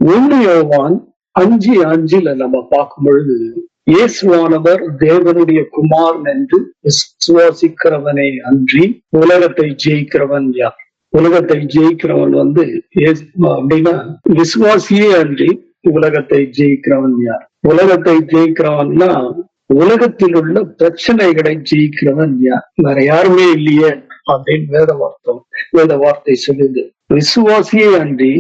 1 யோவான் 5:5 நம்ம பார்க்கும் பொழுது, இயேசுவானவர் தேவனுடைய குமாரன் என்று விசுவாசிக்கிறவனே அன்றி உலகத்தை ஜெயிக்கிறவன் யார்? உலகத்தை ஜெயிக்கிறவன் அப்படின்னா விசுவாசியே அன்றி உலகத்தை ஜெயிக்கிறவன் யார்? உலகத்தை ஜெயிக்கிறவன்னா உலகத்தில் உள்ள பிரச்சனைகளை ஜெயிக்கிறவன் யார்? வேற யாருமே இல்லையே அப்படின்னு வேத வார்த்தை சொல்லுது. விசுவாசியே அன்றி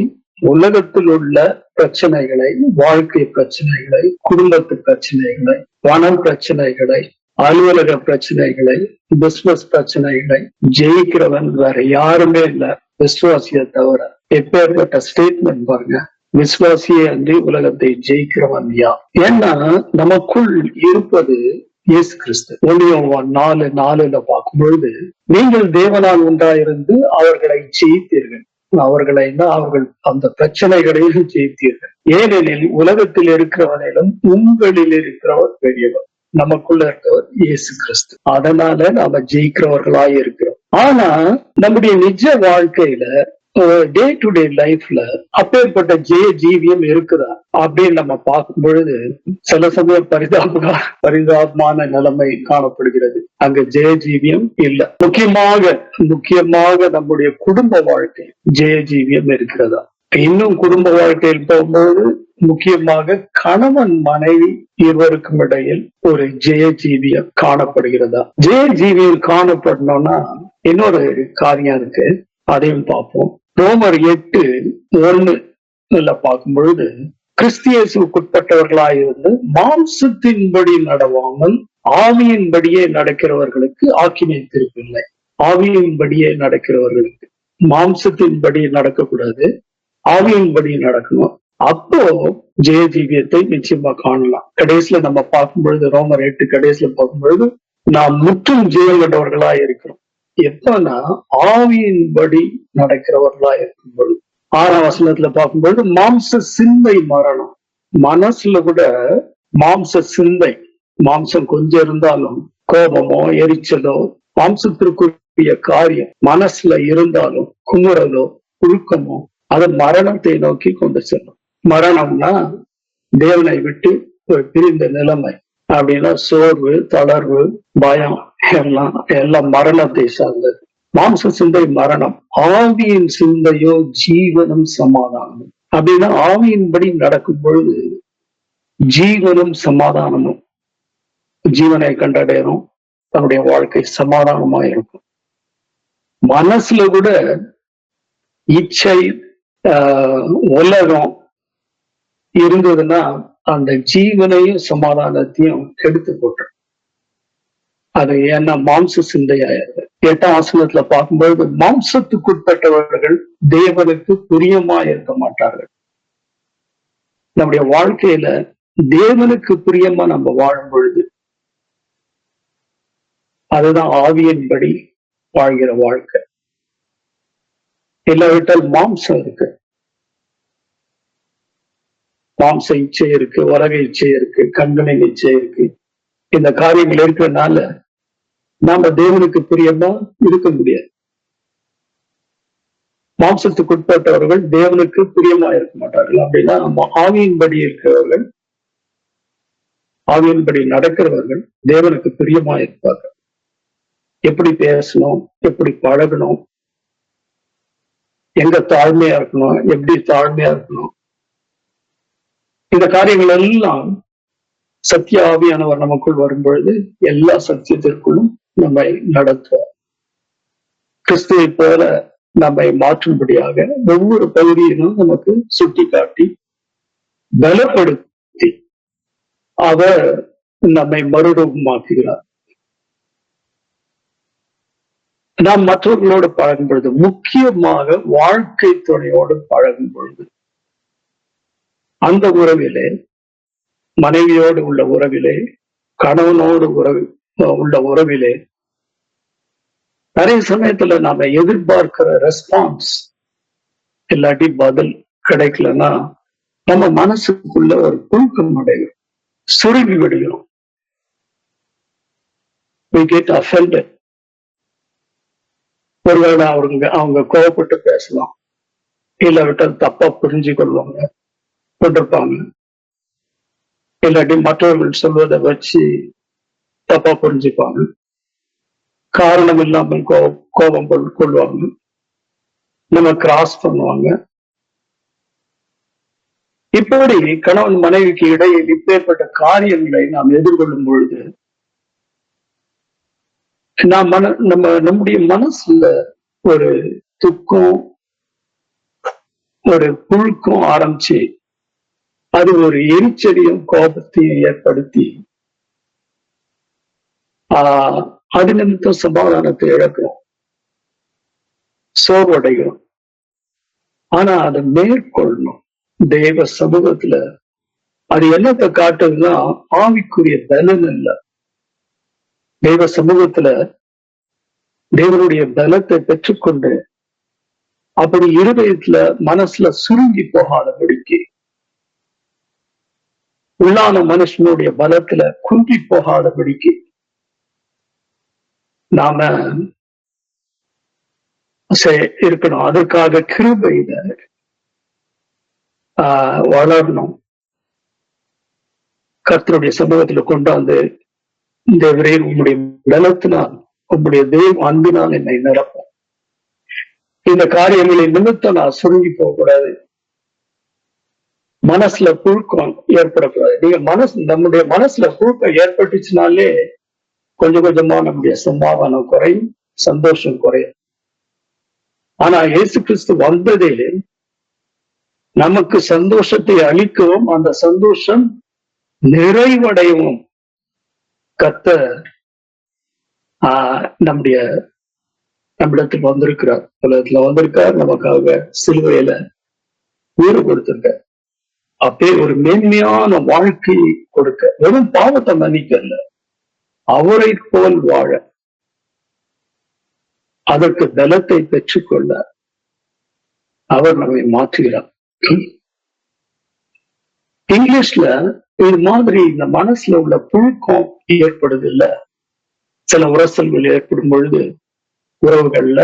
உலகத்தில் உள்ள பிரச்சனைகளை, வாழ்க்கை பிரச்சனைகளை, குடும்பத்து பிரச்சனைகளை, பணம் பிரச்சனைகளை, அலுவலக பிரச்சனைகளை, பிசினஸ் பிரச்சனைகளை ஜெயிக்கிறவன் வேற யாருமே இல்ல, விசுவாசியை தவிர. எப்பேற்பட்ட ஸ்டேட்மெண்ட் பாருங்க. விசுவாசியே அன்றி உலகத்தை ஜெயிக்கிறவன் யார்? ஏன்னா நமக்குள் இருப்பது இயேசு கிறிஸ்து. 1 யோவான் 4:4 பார்க்கும் பொழுது, நீங்கள் தேவனால் உண்டாயிருந்து அவர்களை ஜெயித்தீர்கள். அவர்கள் அந்த பிரச்சனைகளையும் ஜெயித்தீர்கள். ஏனெனில் உலகத்தில் இருக்கிறவனிலும் உங்களில் இருக்கிறவர் பெரியவர். நமக்குள்ள இருக்கிறவர் இயேசு கிறிஸ்து. அதனால நாம ஜெயிக்கிறவர்களாய் இருக்கிறோம். ஆனா நம்முடைய நிஜ வாழ்க்கையில டே டு டே லைஃப்ல அப்பேற்பட்ட ஜீவியம் இருக்குதா அப்படின்னு நம்ம பார்க்கும் பொழுது சில சமயம் பரிதாபமான நிலைமை காணப்படுகிறது. அங்க ஜீவியம் இல்ல. முக்கியமாக நம்முடைய குடும்ப வாழ்க்கை ஜீவியம் இருக்கிறதா? இன்னும் குடும்ப வாழ்க்கையில் போகும்போது முக்கியமாக கணவன் மனைவி இருவருக்கும் இடையில் ஒரு ஜீவியம் காணப்படுகிறதா? ஜீவியம் காணப்படணும்னா இன்னொரு காரியம் இருக்கு, அதையும் பார்ப்போம். ரோமர் 8:1 பார்க்கும் பொழுது, கிறிஸ்தியேசுக்குட்பட்டவர்களாயிருந்து மாம்சத்தின்படி நடவாமல் ஆவியின்படியே நடக்கிறவர்களுக்கு ஆக்கினை தீர்ப்பில்லை. ஆவியின்படியே நடக்கிறவர்களுக்கு, மாம்சத்தின்படி நடக்கக்கூடாது, ஆவியின்படி நடக்கணும். அப்போ ஜீவியத்தை நிச்சயமா காணலாம். கடைசியில நம்ம பார்க்கும் பொழுது, ரோமர் 8 கடைசியில பார்க்கும் பொழுது, நாம் முற்றும் ஜீவன் கண்டவர்களா இருக்கிறோம். எப்பன்னா ஆவியின்படி நடக்கிறவர்களா இருக்கும் பொழுது. 6ஆம் வசனத்துல பார்க்கும்பொழுது, மாம்ச சிந்தை மரணம். மனசுல கூட மாம்ச சிந்தை, மாம்சம் கொஞ்சம் இருந்தாலும், கோபமோ எரிச்சலோ மாம்சத்திற்குரிய காரியம் மனசுல இருந்தாலும், குமுறலோ குழுக்கமோ, அது மரணத்தை நோக்கி கொண்டு செல்லும். மரணம்னா தேவனை விட்டு ஒரு பிரிந்த நிலைமை. அப்படின்னா சோர்வு, தளர்வு, பயம் எல்லாம் மரணத்தை சார்ந்தது. மாம்ச சிந்தை மரணம், ஆவியின் சிந்தையோ ஜீவனும் சமாதானமும். அப்படின்னா ஆவியின்படி நடக்கும் பொழுது ஜீவனும் சமாதானமும், ஜீவனை கண்டடையணும், தன்னுடைய வாழ்க்கை சமாதானமா இருக்கும். மனசுல கூட இச்சை, உலகம் இருந்ததுன்னா அந்த ஜீவனையும் சமாதானத்தையும் கெடுத்து போட்டு அது ஏன்னா மாம்ச சிந்தையாயிருது. 8ஆம் வசனத்துல பார்க்கும்போது, மாம்சத்துக்குட்பட்டவர்கள் தேவனுக்கு பிரியமா இருக்க மாட்டார்கள். நம்முடைய வாழ்க்கையில தேவனுக்கு பிரியமா நம்ம வாழும் பொழுது அதுதான் ஆவியின்படி வாழ்கிற வாழ்க்கை. இல்லாவிட்டால் மாம்சம் இருக்கு, மாம்ச இச்சை இருக்கு, உலக இச்சை இருக்கு, கண்களின் இச்சை இருக்கு. இந்த காரியங்கள் இருக்கிறதுனால நாம தேவனுக்கு பிரியமா இருக்க முடியாது. மாம்சத்துக்குட்பட்டவர்கள் தேவனுக்கு பிரியமா இருக்க மாட்டார்கள். அப்படின்னா நம்ம ஆவியின்படி இருக்கிறவர்கள், ஆவியின்படி நடக்கிறவர்கள் தேவனுக்கு பிரியமா இருப்பார்கள். எப்படி பேசணும், எப்படி பழகணும், எங்க தாழ்மையா இருக்கணும், எப்படி தாழ்மையா இருக்கணும், இந்த காரியங்கள் எல்லாம் சத்திய ஆவியானவர் நமக்குள் வரும்பொழுது எல்லா சத்தியத்திற்குள்ளும் நம்மை நடத்துவோம். கிறிஸ்துவை போல நம்மை மாற்றும்படியாக ஒவ்வொரு பகுதியிலும் நமக்கு சுட்டி காட்டி பலப்படுத்தி அவர் நம்மை மறுரூபமாக்குகிறார். நாம் மற்றவர்களோடு பழகும் பொழுது, முக்கியமாக வாழ்க்கை துணையோடு பழகும் பொழுது, அந்த உறவிலே, மனைவியோடு உள்ள உறவிலே, கணவனோடு உள்ள உறவிலே நிறைய சமயத்துல நாம எதிர்பார்க்கிற ரெஸ்பான்ஸ் இல்லாட்டி பதில் கிடைக்கலன்னா நம்ம மனசுக்குள்ள ஒரு குழுக்கம் அடையும், சுருங்கி விடுகிறோம். we get offended. ஒருவேளை அவங்க கோபப்பட்டு பேசலாம், இல்லாவிட்டால் தப்பா புரிஞ்சு கொள்வாங்க. கொண்டிருப்பாங்க. இல்லாட்டி மற்றவர்கள் சொல்வதை வச்சு தப்பா புரிஞ்சுப்பாங்க. காரணம் இல்லாமல் கோபம் கொள்வாங்க. நம்ம கிராஸ் பண்ணுவாங்க. இப்படி கணவன் மனைவிக்கு இடையில் இப்பேற்பட்ட காரியங்களை நாம் எதிர்கொள்ளும் பொழுது நம்முடைய மனசுல ஒரு துக்கம், ஒரு புழுக்கம் ஆரம்பிச்சு அது ஒரு எரிச்சலையும் கோபத்தையும் ஏற்படுத்தி அது நிமித்தம் சமாதானத்தை இழக்கிறோம், சோர்வடைகிறோம். ஆனா அதை மேற்கொள்ளணும். தேவ சமூகத்துல அது என்னத்தை காட்டுதுன்னா ஆவிக்குரிய பலன் இல்லை. தெய்வ சமூகத்துல தேவனுடைய பலத்தை பெற்றுக்கொண்டு அப்படி இருதயத்துல மனசுல சுருங்கி போகாதபடிக்கு, உள்ளான மனுஷனுடைய பலத்துல குன்றி போகாதபடிக்கு நாம இருக்கணும். அதற்காக கிருபையில வளரணும். கர்த்தருடைய சமூகத்துல கொண்டாந்து தேவரே உங்களுடைய பலத்தினால், உங்களுடைய தெய்வ அன்பினால் என்னை நிரப்பும். இந்த காரியங்களை நிமித்தம் நான் சுருங்கி போகக்கூடாது, மனசுல புழுக்கம் ஏற்படக்கூடாது. நீங்க நம்முடைய மனசுல புழுக்கம் ஏற்பட்டுச்சுனாலே கொஞ்சம் கொஞ்சமா நம்முடைய சமாதானம் குறையும், சந்தோஷம் குறையும். ஆனா இயேசு கிறிஸ்து வந்ததே நமக்கு சந்தோஷத்தை அளிக்கவும் அந்த சந்தோஷம் நிறைவடையவும் கர்த்தர் நம்மிடத்தில் வந்திருக்கிறார், உலகத்துல வந்திருக்கார். நமக்காக சிலுவையில உயிர் கொடுத்திருக்கார். அப்படியே ஒரு மேன்மையான வாழ்க்கையை கொடுக்க, வெறும் பாவத்தை மன்னிக்கல, அவரை போல் வாழ, அதற்கு பலத்தை பெற்றுக்கொள்ள அவர் நம்மை மாற்றுகிறார். இங்கிலீஷ்ல இது மாதிரி இந்த மனசுல உள்ள புழுக்கம் ஏற்படுது இல்ல, சில உரசல்கள் ஏற்படும் பொழுது உறவுகள்ல,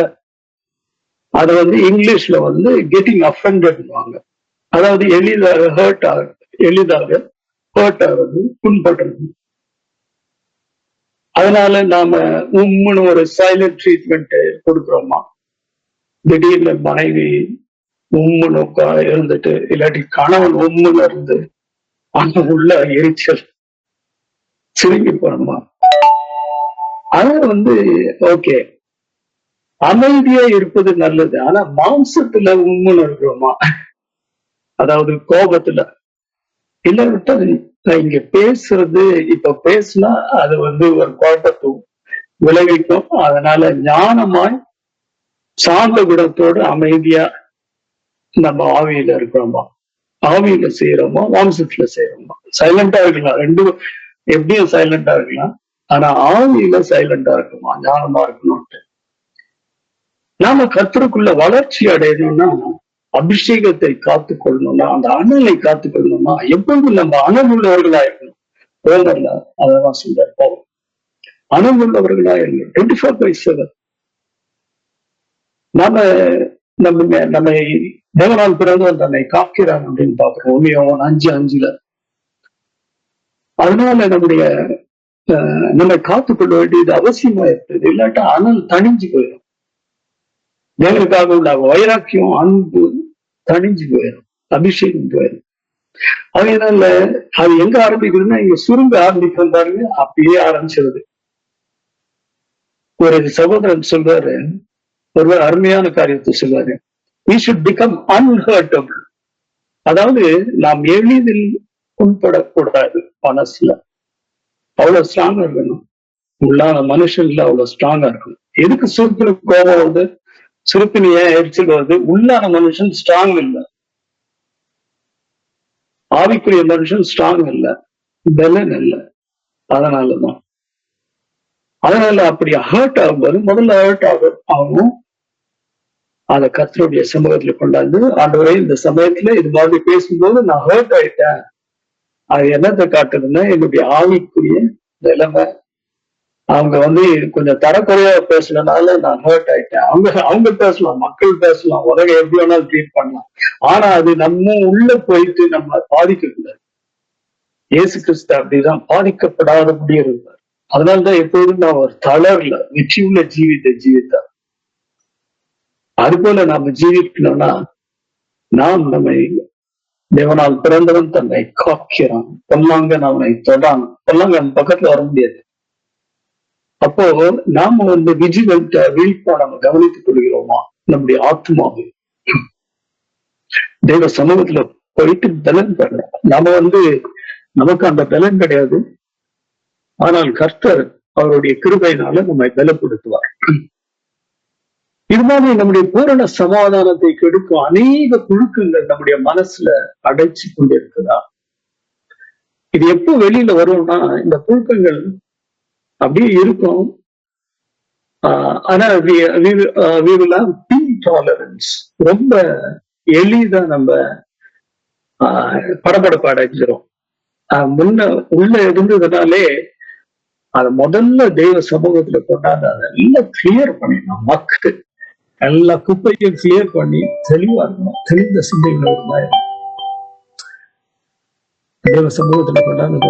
அத இங்கிலீஷ்ல கெட்டிங் அஃபெண்டட்வாங்க. அதாவது எளிதாக ஹர்ட் ஆகுது, புண்படுறது. அதனால நாம உம்முன்னு ஒரு சைலண்ட் ட்ரீட்மெண்ட் கொடுக்குறோமா, திடீர்னு மனைவி உம்முன்னு இருந்துட்டு, இல்லாட்டி கணவன் உம்முன்னு இருந்து அங்க உள்ள எரிச்சல் சுருங்கி போறோமா. அது ஓகே, அமைதியா இருப்பது நல்லது. ஆனா மாம்சத்துல உம்முன்னு இருக்கிறோமா, அதாவது கோபத்துல இல்லாவிட்டா இங்க பேசுறது, இப்ப பேசினா அது ஒரு குழப்பத்தை விளைவிக்கும். அதனால ஞானமாய் சாந்த குணத்தோடு அமைதியா நம்ம ஆவியில இருக்கிறோமா, ஆவியில செய்யறோமா, மாம்சத்துல செய்யறோமா. சைலண்டா இருக்கலாம், ரெண்டும் எப்படியும் சைலண்டா இருக்கலாம். ஆனா ஆவியில சைலண்டா இருக்குமா, ஞானமா இருக்கணும்ட்டு. நாம கர்த்தருக்குள்ள வளர்ச்சி அடையணும்னா, அபிஷேகத்தை காத்துக்கொள்ளணும்னா, அந்த அனலை காத்துக்கொள்ளணும்னா எப்பொழுது நம்ம அனல் உள்ளவர்களா இருக்கணும். ரோமர்ல அதான் சொல்றாரு பவுல், அனல் உள்ளவர்களா இருக்கணும் 24/7. நாம தேவனால் பிறகு தன்னை காக்கிறான் அப்படின்னு பாக்குறோம், 5:5. அதனால நம்ம காத்துக்கொள்ள வேண்டியது அவசியமா இருக்குது. இல்லாட்டா அனல் தணிஞ்சு போயிடும். தேவனுக்காக உள்ள வைராக்கியம், அன்பு தணிஞ்சு போயிடும், அபிஷேகம் போயிடும். அதனால அது எங்க ஆரம்பிக்குதுன்னா, இங்க சுருங்க ஆரம்பிக்கும் பாருங்க, அப்படியே ஆரம்பிச்சிருது. ஒரு சகோதரன் சொல்றாரு, ஒரு அருமையான காரியத்தை சொல்றாரு, we should become unhurtable. அதாவது நாம் எளிதில் உட்படக்கூடாது. மனசுல அவ்வளவு ஸ்ட்ராங்கா இருக்கணும், உள்ளான மனுஷன்ல அவ்வளவு ஸ்ட்ராங்கா இருக்கணும். எதுக்கு சுருப்பின கோபம் வருது, சுருப்பின ஏன் எரிச்சல் வருது? உள்ளான மனுஷன் ஸ்ட்ராங் இல்லை, ஆவிக்குரிய மனுஷன் ஸ்ட்ராங் இல்லை, பலன் இல்லை. அதனாலதான் அப்படி ஹர்ட் ஆகும்போது முதல்ல ஹர்ட் ஆகும். அதை கர்த்தருடைய சமூகத்துல கொண்டாந்து, ஆண்டவரே இந்த சமயத்துல இது மாதிரி பேசும்போது நான் ஹர்ட் ஆயிட்டேன், அது என்னத்தை காட்டுதுன்னா என்னுடைய ஆவிக்குரிய நிலைமை அவங்க கொஞ்சம் தரக்குறையா பேசுனதுனால நான் ஹர்ட் ஆயிட்டேன். அவங்க பேசலாம், மக்கள் பேசலாம், உலகம் எப்படி வேணாலும் ட்ரீட் பண்ணலாம். ஆனா அது நம்ம உள்ள போயிட்டு நம்ம பாதிக்க கூடாது. இயேசு கிறிஸ்து அப்படிதான் பாதிக்கப்படாதபடி இருந்தார். அதனாலதான் எப்போதும் நான் ஒரு தளர்ல வெற்றியுள்ள ஜீவித்தார். அது போல நாம ஜீவிக்கணும்னா நாம் நம்மை தேவனால் பிறந்தவன் தன்னை காக்கிறான், பொல்லாங்க நம்மை தொடான், பொல்லாங்க நம்ம பக்கத்துல வர முடியாது. அப்போ நாம விஜிலண்டா விழிப்பா நம்ம கவனித்துக் கொள்கிறோமா நம்முடைய ஆத்மாவை தேவ சமூகத்துல போயிட்டு பலன் பெற. நம்ம நமக்கு அந்த பலன் கிடையாது. ஆனால் கர்த்தர் அவருடைய கிருபையினால நம்மை பலப்படுத்துவார். இது மாதிரி நம்முடைய பூரண சமாதானத்தை கெடுக்கும் அநேக புழுக்கங்கள் நம்முடைய மனசுல அடைச்சு கொண்டிருக்குதா? இது எப்போ வெளியில வரும்னா, இந்த புழுக்கங்கள் அப்படியே இருக்கும். ஆனா டாலரன்ஸ் ரொம்ப எளிதா நம்ம படபடப்பு அடைஞ்சிரும். உள்ள இருந்ததுனாலே அதை முதல்ல தெய்வ சமூகத்துல கொண்டாந்து அதெல்லாம் கிளியர் பண்ணிடணும். மக்கள் எல்லா குப்பையும் கிளியர் பண்ணி தெளிவா இருக்கணும். தெளிந்த சிந்தைகள் இருந்தா தேவ சமூகத்துல கொண்டாந்து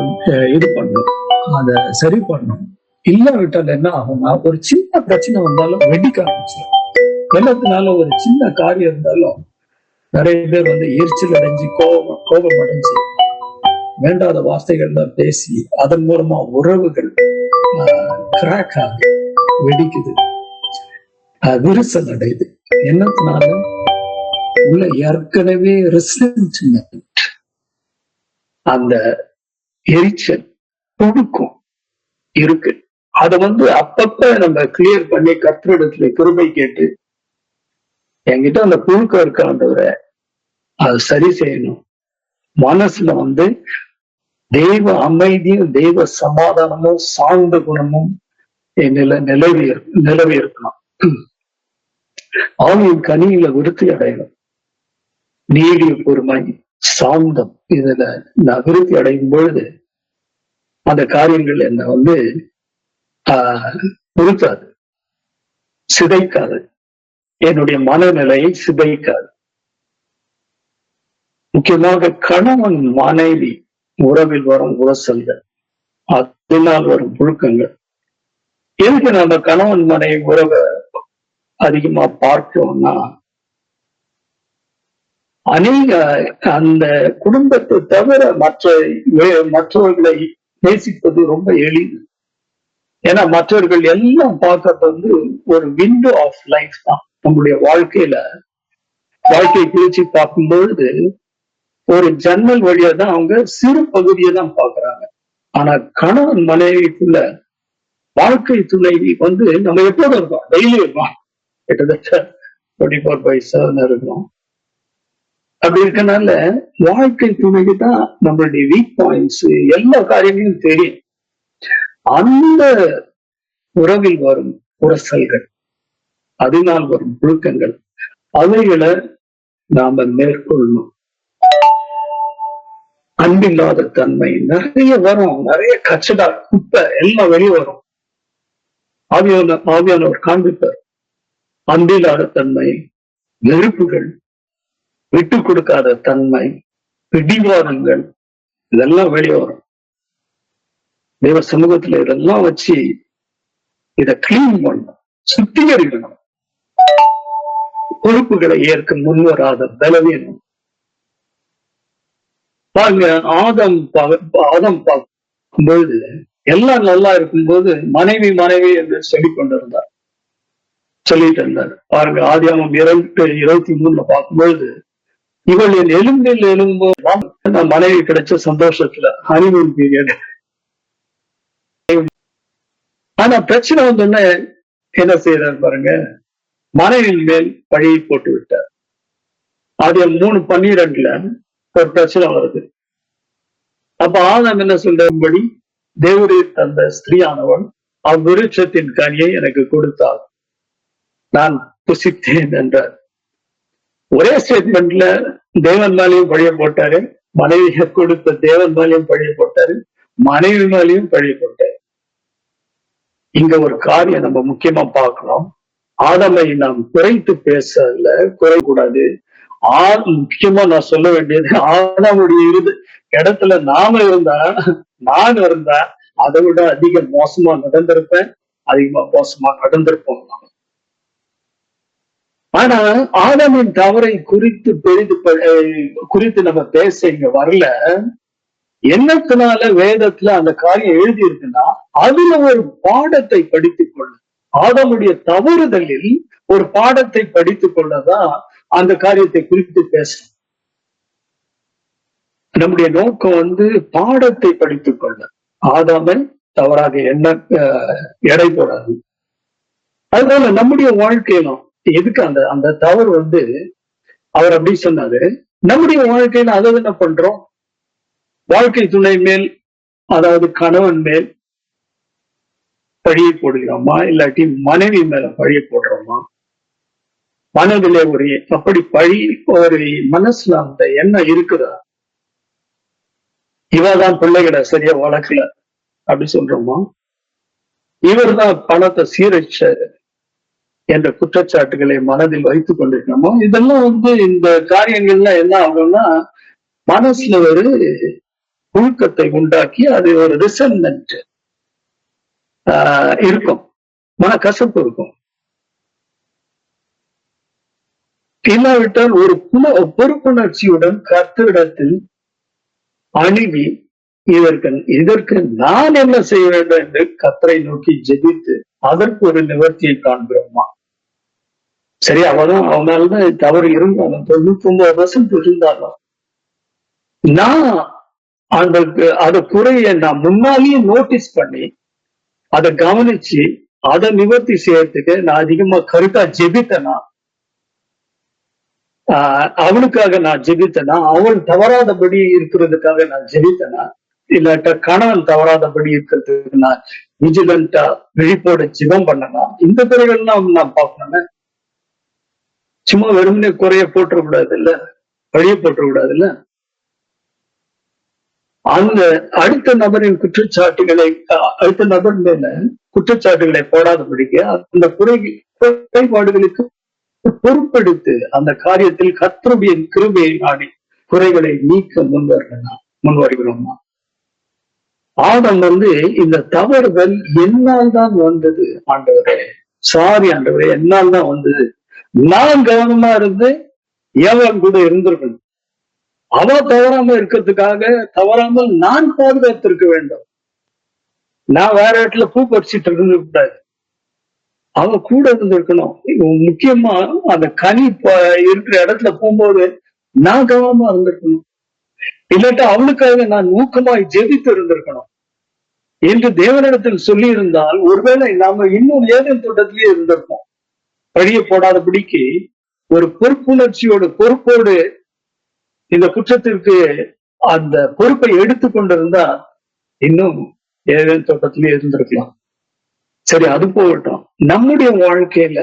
இது பண்ணணும், அதை சரி பண்ணணும். இல்லாவிட்டால் என்ன ஆகும்னா, ஒரு சின்ன பிரச்சனை வந்தாலும் வெடிக்க ஆரம்பிச்சிடும். வெள்ளத்தினால ஒரு சின்ன காரியம் இருந்தாலும் நிறைய பேர் எரிச்சல் அடைஞ்சு கோபம் அடைஞ்சு வேண்டாத வார்த்தைகள் தான் பேசி அதன் மூலமா உறவுகள் கிராக் ஆகுது, வெடிக்குது, விரிசல் அடையுது. என்னத்தினால? உள்ள ஏற்கனவே ரெசிஸ்டன்ட், அந்த எரிச்சல் புழுக்கும் இருக்கு. அதை அப்பப்ப நம்ம கிளியர் பண்ணி கர்த்தரிடத்துல கிருபை கேட்டு, என்கிட்ட அந்த புழுக்கம் இருக்கான்றவரை அதை சரி செய்யணும். மனசுல தெய்வ அமைதியும் தெய்வ சமாதானமும் சார்ந்த குணமும் நிலவி இருக்கணும். ஆவியின் கனியில விருத்தி அடையணும். நீடிய பொறுமை, சாந்தம், இதுல நான் விருத்தி அடையும் பொழுது அந்த காரியங்கள் என்ன பொருத்தாது, சிதைக்காது, என்னுடைய மனநிலையை சிதைக்காது. முக்கியமாக கணவன் மனைவி உறவில் வரும் உரசல்கள், அதனால் வரும் புழுக்கங்கள். எதுக்கு நம்ம கணவன் மனைவி உறவை அதிகமா பார்க்கிறோம்னா, அநேக அந்த குடும்பத்தை தவிர மற்றவர்களை நேசிப்பது ரொம்ப எளிது. ஏன்னா மற்றவர்கள் எல்லாம் பார்க்கறது ஒரு விண்டோ ஆஃப் லைஃப் தான். நம்முடைய வாழ்க்கை குறிச்சு பார்க்கும்பொழுது ஒரு ஜன்னல் வழியா தான் அவங்க சிறு பகுதியை தான் பாக்குறாங்க. ஆனா கணவன் மனைவிக்குள்ள வாழ்க்கை துணைவி நம்ம எப்போதும் இருக்கோம், டெய்லி இருக்கோம், கிட்டத்தட்ட 24/7 இருக்கோம். அப்படி இருக்கனால வாழ்க்கை துணைக்கு தான் நம்மளுடைய வீக் பாயிண்ட்ஸ், எல்லா காரியங்களும் தெரியும். அந்த உறவில் வரும் உரசல்கள், அதனால் வரும் புழுக்கங்கள், அவைகளை நாம மேற்கொள்ளணும். அன்பில்லாத தன்மை நிறைய வரும், நிறைய கச்சடா குப்பை எல்லாம் வெளியே வரும். ஆவியானவர் காண்பிப்பார். அன்பில்லாத தன்மை, வெறுப்புகள், விட்டு கொடுக்காத தன்மை, பிடிவாதங்கள், இதெல்லாம் வெளியே வரும். தேவ சமூகத்துல இதெல்லாம் வச்சு இதை கிளீன் பண்ணணும், சுத்திகரிக்கணும். பொறுப்புகளை ஏற்க முன்வராத பலவீனம். பாருங்க, ஆதம் பார்க்கும்போது எல்லாம் நல்லா இருக்கும்போது மனைவி என்று சொல்லிட்டு இருந்தார். பாருங்க, ஆதியாகமம் 23 பார்க்கும்போது, இவள் என் எலும்பில் எலும்போது மனைவி கிடைச்ச சந்தோஷத்துல ஹனிமூன் பீரியட். ஆனா பிரச்சனை வந்தோடனே என்ன செய்யறாரு பாருங்க, மனைவியின் மேல் பழியை போட்டு விட்டார். ஆதியாகமம் 3:12 ஒரு பிரச்சனை வருது. அப்ப ஆதாம் என்ன சொல்றபடி, தேவரே தந்த ஸ்திரீயானவள் அவ்விருட்சத்தின் கனியை எனக்கு கொடுத்தாள், நான் புசித்தேன் என்றார். ஒரே ஸ்டேட்மெண்ட்ல தேவன் மேலேயும் பழிய போட்டாரு, மனைவியை கொடுத்த தேவன் மேலேயும் பழிய போட்டாரு, மனைவி மேலேயும் பழிய போட்டாரு. இங்க ஒரு காரியம் நம்ம முக்கியமா பார்க்கிறோம். ஆதாமை நாம் குறைத்து பேசல, குறைக்கூடாது. முக்கியமா நான் சொல்ல வேண்டியது, ஆதாமுடைய இடத்துல நான் இருந்தா அதை விட அதிக மோசமா நடந்திருப்பேன், அதிகமா மோசமா நடந்திருப்போம். ஆனா ஆதாமின் தவறை குறித்து நம்ம பேச இங்க வரல. என்னத்தினால வேதத்துல அந்த காரியம் எழுதி இருக்குன்னா, அதுல ஒரு பாடத்தை படித்துக் கொள்ள, ஆதாமுடைய தவறுதலில் ஒரு பாடத்தை படித்துக் கொள்ளதான் அந்த காரியத்தை குறித்து பேசணும். நம்முடைய நோக்கம் பாடத்தை படித்துக் கொள்ள, ஆதாமை தவறாக எடை போடாது. அதனால நம்முடைய வாழ்க்கையிலும் எதுக்கு அந்த தவறு அவர் அப்படி சொன்னாரு. நம்முடைய வாழ்க்கையில அதை என்ன பண்றோம்? வாழ்க்கை துணை மேல், அதாவது கணவன் மேல் பழியை போடுகிறோமா, இல்லாட்டி மனைவி மேல பழியை போடுறோமா? மனதிலே அப்படி ஒரு மனசுல அந்த எண்ணம் இருக்குதா? இவதான் பிள்ளைகளை சரியா வளர்க்கல அப்படி சொல்றோமா? இவர் தான் பணத்தை சீரழிச்சாரு என்ற குற்றச்சாட்டுகளை மனதில் வைத்துக் கொண்டிருக்கணுமோ? இதெல்லாம் இந்த காரியங்கள்லாம் என்ன ஆகும்னா, மனசுல ஒரு புழுக்கத்தை உண்டாக்கி அது ஒரு ரிசன்மெண்ட் இருக்கும், மனக்கசப்பு இருக்கும். இல்லாவிட்டால் ஒரு பொறுப்புணர்ச்சியுடன் கர்த்தரிடத்தில் அணுகி இதற்கு நான் என்ன செய்ய வேண்டும் என்று கர்த்தரை நோக்கி ஜெபித்து அதற்கு ஒரு நிவர்த்தியை காண்கிறோமா? சரி, அவனால்தான் தவறு இருந்தாலும் 99% இருந்தாலும் நான் அந்த குறைய நான் முன்னாலேயே நோட்டீஸ் பண்ணி அதை கவனிச்சு அதை நிவர்த்தி செய்யறதுக்கு நான் அதிகமா கருத்தா ஜெபித்தனா, அவனுக்காக நான் ஜெபித்தனா, அவன் தவறாதபடி இருக்கிறதுக்காக நான் ஜெபித்தனா, இல்லாட்ட கணவன் தவறாதபடி இருக்கிறதுக்கு நான் விஜிலண்டா விழிப்போட ஜெபம் பண்ணனா, இந்த குறைகள்லாம் நான் பார்க்கணுமே. சும்மா வெறுமனே குறைய போட்டுறக்கூடாது இல்ல, வழிய போட்டுறக்கூடாது இல்ல. அந்த அடுத்த நபரின் அடுத்த நபர் மேல குற்றச்சாட்டுகளை போடாதபடிக்கு அந்த குறைபாடுகளுக்கு பொறுப்பெடுத்து அந்த காரியத்தில் கர்த்தருடைய கிருபையை நாடி குறைகளை நீக்க முன்வருகிறோமா? ஆதம் இந்த தவறுகள் என்னால் தான் வந்தது ஆண்டவரே, சாரி ஆண்டவரே, என்னால் தான் வந்தது. நான் கவனமா இருந்து ஏவன் கூட இருந்திருக்கணும். அவ தவறாம இருக்கிறதுக்காக தவறாமல் நான் பாதுகாத்திருக்க வேண்டும். நான் வேற இடத்துல பூ பறிச்சுட்டு இருந்துக்கூடாது, அவ கூட இருந்திருக்கணும். முக்கியமா அந்த கனி இருக்கிற இடத்துல போகும்போது நான் கவனமா இருந்திருக்கணும். இல்லாட்டா அவளுக்காக நான் ஊக்கமாய் ஜெபித்து இருந்திருக்கணும் என்று தேவனிடத்தில் சொல்லி இருந்தால் ஒருவேளை நாம இன்னும் ஏதேன் தோட்டத்திலேயே இருந்திருப்போம். பழிய போடாதபடிக்கு ஒரு பொறுப்போடு இந்த குற்றத்திற்கு அந்த பொறுப்பை எடுத்துக்கொண்டிருந்தா இன்னும் ஏதேன் தோட்டத்திலேயே இருந்திருக்கலாம். சரி, அது போகட்டும். நம்முடைய வாழ்க்கையில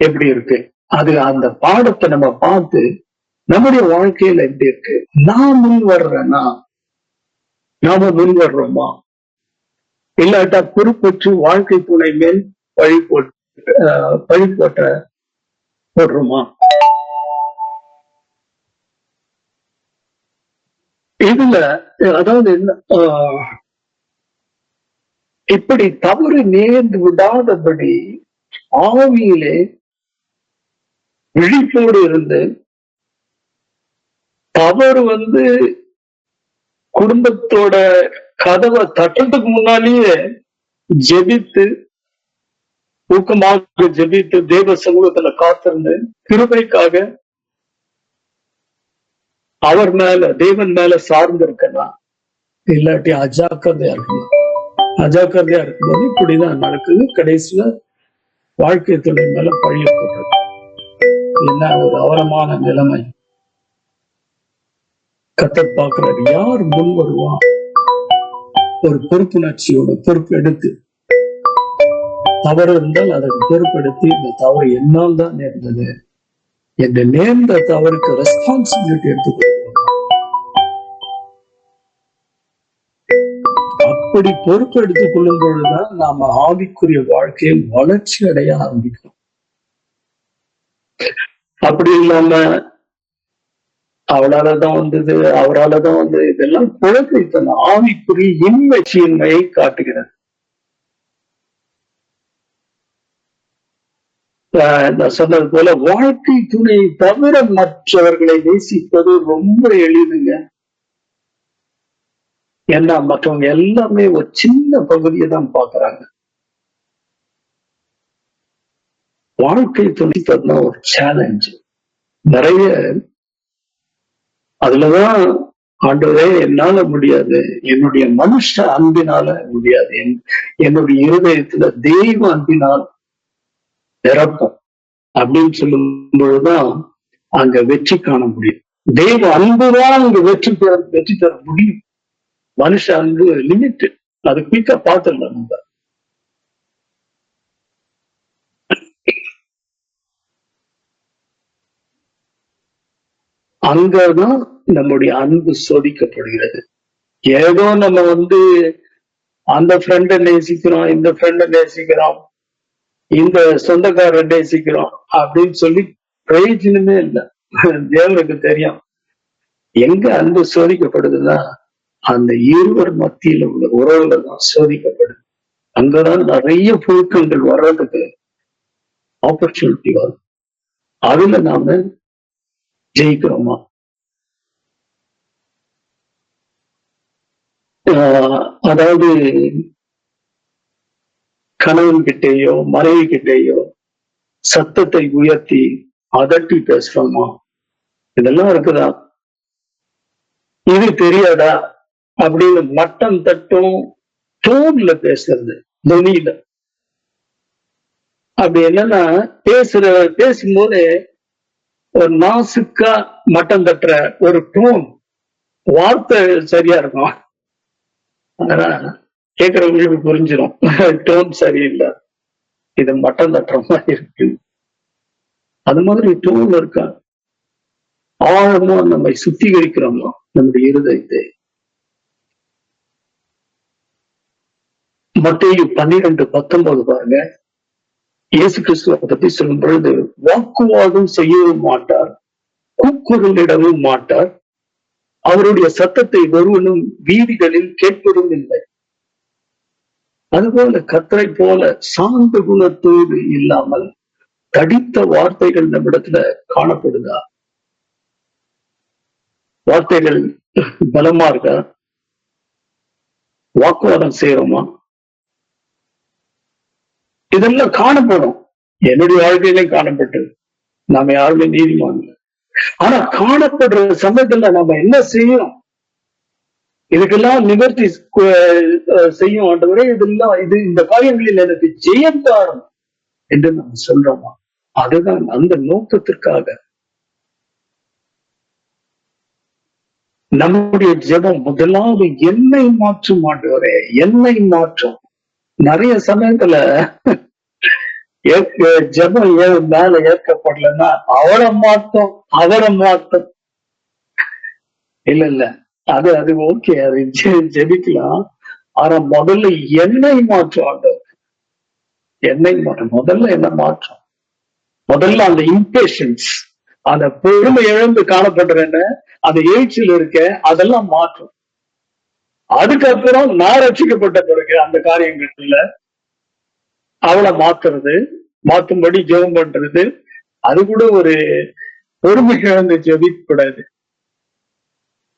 எப்படி இருக்கு? அந்த பாடத்தை நம்ம பார்த்து நம்முடைய வாழ்க்கையில எப்படி இருக்கு? நான் முன் வர்றேன்னா, நாம முன் வர்றோமா? இல்லாட்டா பொறுப்பற்று வாழ்க்கை துணை மேல் பழி போடுறோமா? இதுல அதாவது என்ன, இப்படி தவறு நேர்ந்து விடாதபடி ஆவியிலே விழிப்போடு இருந்து, தவறு குடும்பத்தோட கதவை தட்டுறதுக்கு முன்னாலேயே ஜெபித்து, ஊக்கமாக ஜெபித்து தேவ சமூகத்துல காத்திருந்து கிருபைக்காக அவர் மேல, தேவன் மேல சார்ந்து இருக்கலாம். இல்லாட்டி அஜாக்கிரதையா இருக்கலாம். அஜாக்கிரதையா இருக்கும்போது இப்படிதான் நடக்குது. கடைசியில வாழ்க்கை துணை மேல பழிய போட்டது. என்ன ஒரு அவலமான நிலைமை! கர்த்தர் பார்க்கிறார், யார் முன் வருவான் ஒரு பொறுப்புணர்ச்சியோட பொறுப்பு எடுத்து, தவறு இருந்தால் அதற்கு பொறுப்பெடுத்து இந்த தவறு என்னால் தான் நேர்ந்தது என்று நேர்ந்த தவறுக்கு ரெஸ்பான்சிபிலிட்டி எடுத்துக்கொள்கிறோம். அப்படி பொறுப்பு எடுத்துக் கொள்ளும் பொழுதுதான் நாம ஆவிக்குரிய வாழ்க்கையில் வளர்ச்சி அடைய ஆரம்பிக்கும். அப்படி இல்லாம அவளாலதான் வந்தது, அவராலதான் வந்தது, இதெல்லாம் குழந்தைத்தனம், ஆவிக்குரிய இன்மைச்சியின்மையை காட்டுகிறது. நான் சொன்னது போல வாழ்க்கை துணையை தவிர மற்றவர்களை நேசிப்பது ரொம்ப எளிதுங்க. ஏன்னா மற்றவங்க எல்லாமே ஒரு சின்ன பகுதியை தான் பாக்குறாங்க. வாழ்க்கை துணை தந்தா ஒரு சேலஞ்ச் நிறைய. அதுலதான் ஆண்டவரே என்னால முடியாது, என்னுடைய மனுஷ அன்பினால முடியாது, என்னுடைய இருதயத்துல தெய்வ அன்பினால் நிரப்பம் அப்படின்னு சொல்லும் பொழுதுதான் அங்க வெற்றி காண முடியும். தெய்வ அன்புதான் அங்க வெற்றி தர முடியும். மனுஷ அன்பு லிமிட், அது குயிக்கா பார்த்துடலாம் நம்ம. அங்கதான் நம்முடைய அன்பு சோதிக்கப்படுகிறது. ஏதோ நம்ம அந்த ஃப்ரெண்டை நேசிக்கிறோம், இந்த ஃப்ரெண்டை நேசிக்கிறோம், இந்த சொந்தக்காரரை நேசிக்கிறோம் அப்படின்னு சொல்லி பிரயோஜனமே இல்லை. தேவனுக்கு தெரியும் எங்க அன்பு சோதிக்கப்படுதுன்னா அந்த இருவர் மத்தியில உள்ள உறவுல தான் சோதிக்கப்படுது. அங்கதான் நிறைய புழுக்கங்கள் வர்றதுக்கு ஆப்பர்ச்சுனிட்டி வரும். அதுல நாம ஜெயிக்கிறோமா? அதாவது கணவன் கிட்டேயோ மனைவி கிட்டேயோ சத்தத்தை உயர்த்தி அதட்டி பேசுறோமா? இதெல்லாம் இருக்குதா? இது தெரியாதா அப்படின்னு மட்டம் தட்டும் டோன்ல பேசுறது, துணியில. அப்படி என்னன்னா பேசும்போது ஒரு நாசுக்கா மட்டம் தட்டுற ஒரு டோன், வார்த்தை சரியா இருக்கும். அதனால கேட்கறவங்களுக்கு புரிஞ்சிடும் டோன் சரியில்லை, இது மட்டம் தட்டுற மாதிரி இருக்கு. அது மாதிரி டோன் இருக்கா? ஆழமா நம்மை சுத்திகரிக்கிறோமா நம்முடைய இருதயத்தை? மத்தேயு 12:19 பாருங்க. இயேசு கிறிஸ்துவை பத்தி சொல்லும் பொழுது, வாக்குவாதம் செய்யவும் மாட்டார், கூக்குரலிடவும் மாட்டார், அவருடைய சத்தத்தை ஒருவனும் வீதிகளில் கேட்பதும் இல்லை. அதுபோல கர்த்தரை போல சாந்த குணத்தோடு இல்லாமல் தடித்த வார்த்தைகள் நம்மிடத்துல காணப்படுதா? வார்த்தைகள் பலமா இருக்கா? வாக்குவாதம் செய்யறோமா? இதெல்லாம் காணப்படும். என்னுடைய வாழ்க்கையிலையும் காணப்பட்டது. நாம யாருமே நீதிமான். ஆனா காணப்படுற சமயத்துல நம்ம என்ன செய்யணும்? இதுக்கெல்லாம் நிவர்த்தி செய்யும் ஆண்டவரே, இதெல்லாம் இந்த காரியங்களில் எனக்கு ஜெயம் தாரும் என்று நம்ம சொல்றோமா? அதுதான் அந்த நோக்கத்திற்காக நம்முடைய ஜெபம் முதலாவது என்னை மாற்றும் ஆண்டவரே, என்னை மாற்றும். நிறைய சமயத்துல ஜெபம் மேல ஏற்கப்படலன்னா அவளை மாத்தோம், அவரை மாத்தோம். இல்ல அது ஓகே, அது ஜெபிக்கலாம். ஆனா முதல்ல என்னை மாற்றும் ஆண்டவர். என்னை மாற்றும், முதல்ல என்ன மாற்றும்? முதல்ல அந்த இம்பேஷன்ஸ், அந்த பொறுமை இழந்து காணப்படுறேன்னு அந்த எழுச்சியில் இருக்க, அதெல்லாம் மாற்றும். அதுக்கப்புறம் நான் ரட்சிக்கப்பட்ட பிறகு அந்த காரியங்கள்ல அவளை மாத்துறது, மாத்தும்படி ஜெபம் பண்றது, அது கூட ஒரு பொறுமை இழந்து ஜெபிக்க கூடாது.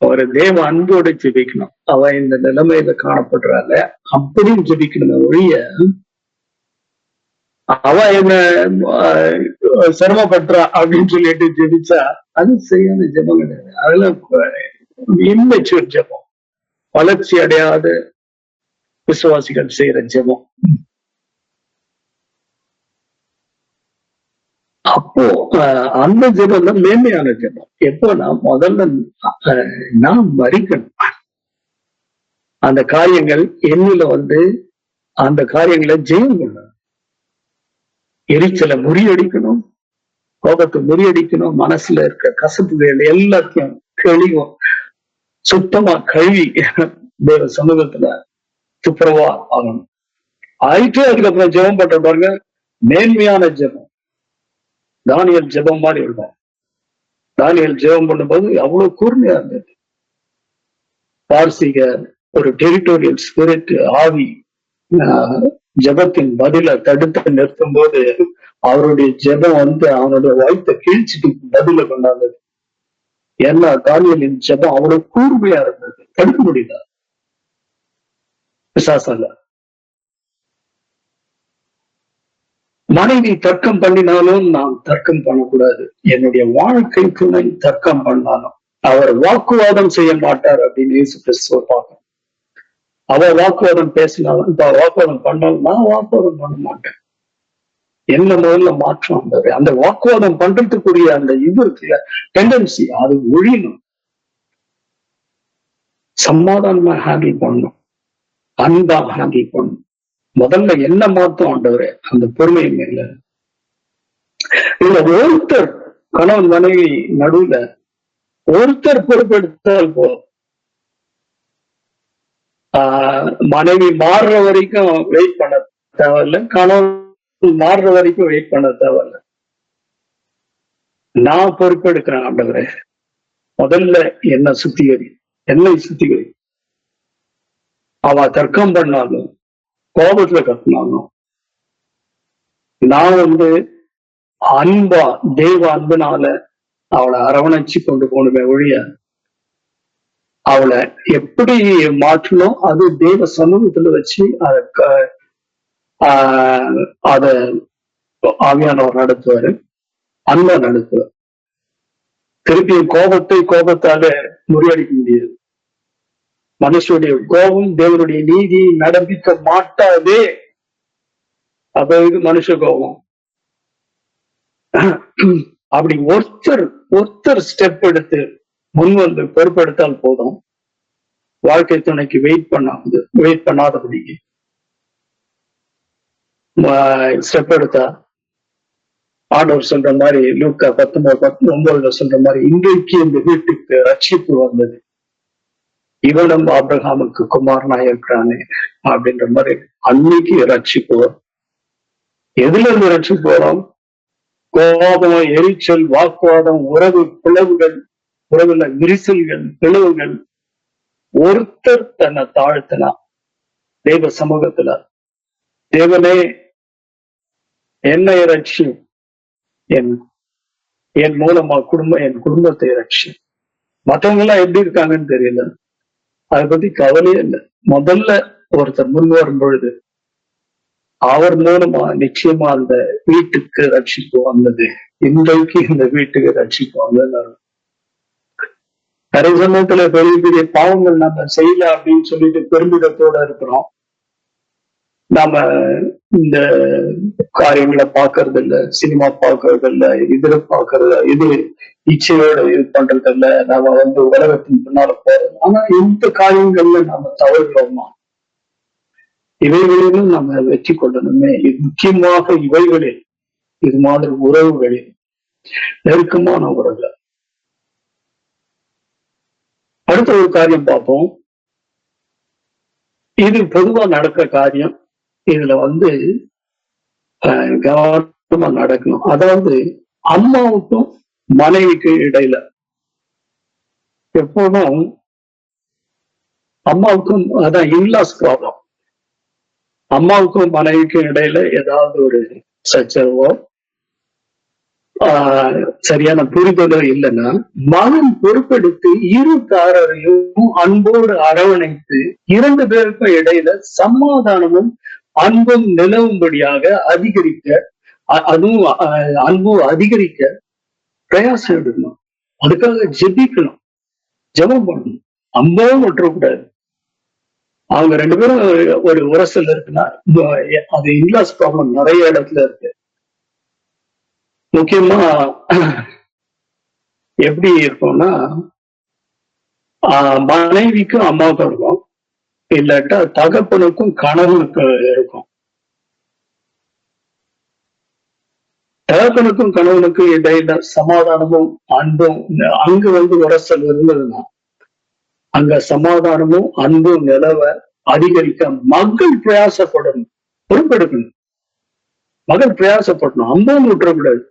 ஒரு தேவ அன்போடு ஜெபிக்கணும். அவ இந்த நிலைமையில காணப்படுறாங்க அப்படின்னு ஜெபிக்கணும் ஒழிய, அவ என்ன சிரமப்படுறா அப்படின்னு சொல்லிட்டு ஜெபிச்சா அது சரியான ஜெபம் கிடையாது. அதெல்லாம் இம்மெச்சூர் ஜெபம், வளர்ச்சி அடையாத விசுவாசிகள் செய்யற ஜெபம். அப்போ அந்த ஜெபம் தான் மேன்மையான ஜெபம். எப்போனா முதல்ல நான் மறிக்கணும். அந்த காரியங்கள் என்னில அந்த காரியங்களை ஜெயம் பண்ணணும். எரிச்சலை முறியடிக்கணும், கோபத்தை முறியடிக்கணும், மனசுல இருக்க கசப்புகள் எல்லாத்தையும் கழுவும், சுத்தமா கழுவி தேவ சமூகத்துல துப்புரவா ஆகணும். ஆயிட்டு அதுக்கப்புறம் ஜெபம் பண்ற பாருங்க, மேன்மையான ஜெபம். தானியல் ஜெபம் மாதிரி இருக்கும். தானியல் ஜெபம் பண்ணும்போது அவ்வளவு கூர்மையா இருந்தது. பார்சிக ஒரு டெரிட்டோரியல் ஸ்பிரிட் ஆவி ஜெபத்தின் பதில தடுத்து நிறுத்தும் போது அவருடைய ஜெபம் அவனுடைய வாய்ப்பை கீழ்ச்சிட்டு பதில கொண்டாந்தது. ஏன்னா தானியலின் ஜெபம் அவ்வளவு கூர்மையா இருந்தது, தடுக்க முடியல பிசாசால. மனைவி தர்க்கம் பண்ணினாலும் நான் தர்க்கம் பண்ணக்கூடாது. என்னுடைய வாழ்க்கை துணை தர்க்கம் பண்ணாலும் அவர் வாக்குவாதம் செய்ய மாட்டார் அப்படின்னு இயேசு கிறிஸ்துவ பார்க்கணும். அவர் வாக்குவாதம் பேசினாலும், வாக்குவாதம் பண்ணாலும் நான் வாக்குவாதம் பண்ண மாட்டேன். என்ன முதல்ல மாற்றம் அந்த வாக்குவாதம் பண்றதுக்குரிய அந்த இது இருக்குல்ல, டெண்டன்சி, அது ஒழியணும். சமாதானமா ஹேண்டில் பண்ணணும், அன்பா ஹேண்டில் பண்ணணும். முதல்ல என்ன மாத்தம் ஆண்டவரே, அந்த பொறுமை மேல. இதுல ஒருத்தர் கணவன் மனைவி நடுவுல ஒருத்தர் பொறுப்பெடுத்தால் போதும். மனைவி மாறுற வரைக்கும் வெயிட் பண்ண தேவையில்லை, கணவன் மாறுற வரைக்கும் வெயிட் பண்ண தேவையில்லை. நான் பொறுப்பெடுக்கிறேன் ஆண்டவரே, முதல்ல என்ன சுத்திகரி, என்னை சுத்திகரி. அவ தர்க்கம் பண்ணாலும் கோபத்துல கத்தினாலும் நான் அன்பா தெய்வ அன்புனால அவளை அரவணைச்சு கொண்டு போகணுமே ஒழிய, அவளை எப்படி மாற்றணும் அது தெய்வ சமூகத்துல வச்சு அத ஆவியானவர் நடத்துவாரு, அன்பா நடத்துவார். திருப்பியும் கோபத்தால முறியடிக்க முடியாது. மனுஷனுடைய கோபம் தேவனுடைய நீதியை நடப்பிக்க மாட்டாதே. அப்ப இது மனுஷ கோபம். அப்படி ஒருத்தர் ஸ்டெப் எடுத்து முன் பொறுப்பெடுத்தால் போதும். வாழ்க்கை துணைக்கு வெயிட் பண்ணாதபடிக்கு ஸ்டெப் எடுத்தா ஆண்டவர் சொல்ற மாதிரி லூக்கா 19:19 சொல்ற மாதிரி, இன்றைக்கு இந்த வீட்டுக்கு ரட்சிப்பு வந்தது, இவனும் ஆபிரகாமுக்கு குமாரனா இருக்கிறானே அப்படின்ற மாதிரி அன்னைக்கு ரட்சிப்பு வரும். எதுல இருந்து ரட்சிப்பு வரும்? கோபம், எரிச்சல், வாக்குவாதம், பிளவுகள், உறவுல விரிசல்கள், பிளவுகள். ஒருத்தர் தன்னை தாழ்த்தினா தெய்வ சமூகத்துல, தேவனே என்னை ரட்சி, என் மூலமா என் குடும்பத்தை ரட்சி. மற்றவங்க எல்லாம் எப்படி இருக்காங்கன்னு தெரியல, அதை பத்தி கவலையே இல்லை. முதல்ல ஒருத்தர் முன் வரும் பொழுது அவர் மூலமா நிச்சயமா அந்த வீட்டுக்கு ரட்சிப்பு வந்தது. இன்றைக்கு இந்த வீட்டுக்கு ரட்சிப்பு வந்தது. நிறைய சமயத்துல பெரிய பெரிய பாவங்கள் நம்ம செய்யல அப்படின்னு சொல்லிட்டு பெருமிதத்தோட இருக்கிறோம். நாம இந்த காரியங்களை பாக்குறது இல்ல, சினிமா பாக்குறது இல்ல, இதுல பாக்குறது, இது இச்சையோட இது பண்றது இல்ல, நாம உலகத்தின் பின்னால போறோம். ஆனா இந்த காரியங்கள்ல நாம தவறுகிறோமா? இவைகளிலும் நம்ம வெற்றி கொள்ளணுமே. முக்கியமாக இவைகளில், இது மாதிரி உறவுகளில், நெருக்கமான உறவு. அடுத்த ஒரு காரியம் பார்ப்போம். இது பொதுவா நடக்கிற காரியம். இதுல கவனமா நடக்கணும். அதாவது அம்மாவுக்கும் மனைவிக்கு இடையில எப்போதும் அம்மாவுக்கும், அதான் இன்லாஸ் ப்ராப்ளம், அம்மாவுக்கும் மனைவிக்கும் இடையில ஏதாவது ஒரு சச்சரவோ சரியான புரிதலோ இல்லைன்னா, மகன் பொறுப்பெடுத்து இருதாரரையும் அன்போடு அரவணைத்து 2 பேருக்கும் இடையில சமாதானமும் அன்பும் நிலவும்படியாக அதிகரிக்க, அதுவும் அன்பு அதிகரிக்க பிரயாசம் எடுக்கணும். அதுக்காக ஜெபிக்கணும், ஜெபம் பண்ணணும், அன்பவும் விட்டுறக்கூடாது. அவங்க 2 பேரும் ஒரு உரசல் இருக்குன்னா, அது இன்லாஸ் ப்ராப்ளம் நிறைய இடத்துல இருக்கு. முக்கியமா எப்படி இருக்கும்னா, மனைவிக்கும் அம்மாவுக்கும் இருக்கும், இல்லாட்டா தகப்பனுக்கும் கணவனுக்கும் இருக்கும். தகப்பனுக்கும் கணவனுக்கும் இடையில சமாதானமும் அன்பும், அங்கு உரசல் இருந்ததுன்னா அங்க சமாதானமும் அன்பும் நிலவ அதிகரிக்க மகள் பிரயாசப்படணும், பொறுப்பெடுக்கணும். மகள் பிரயாசப்படணும், அம்பான்னு விட்டுறக்கூடாது.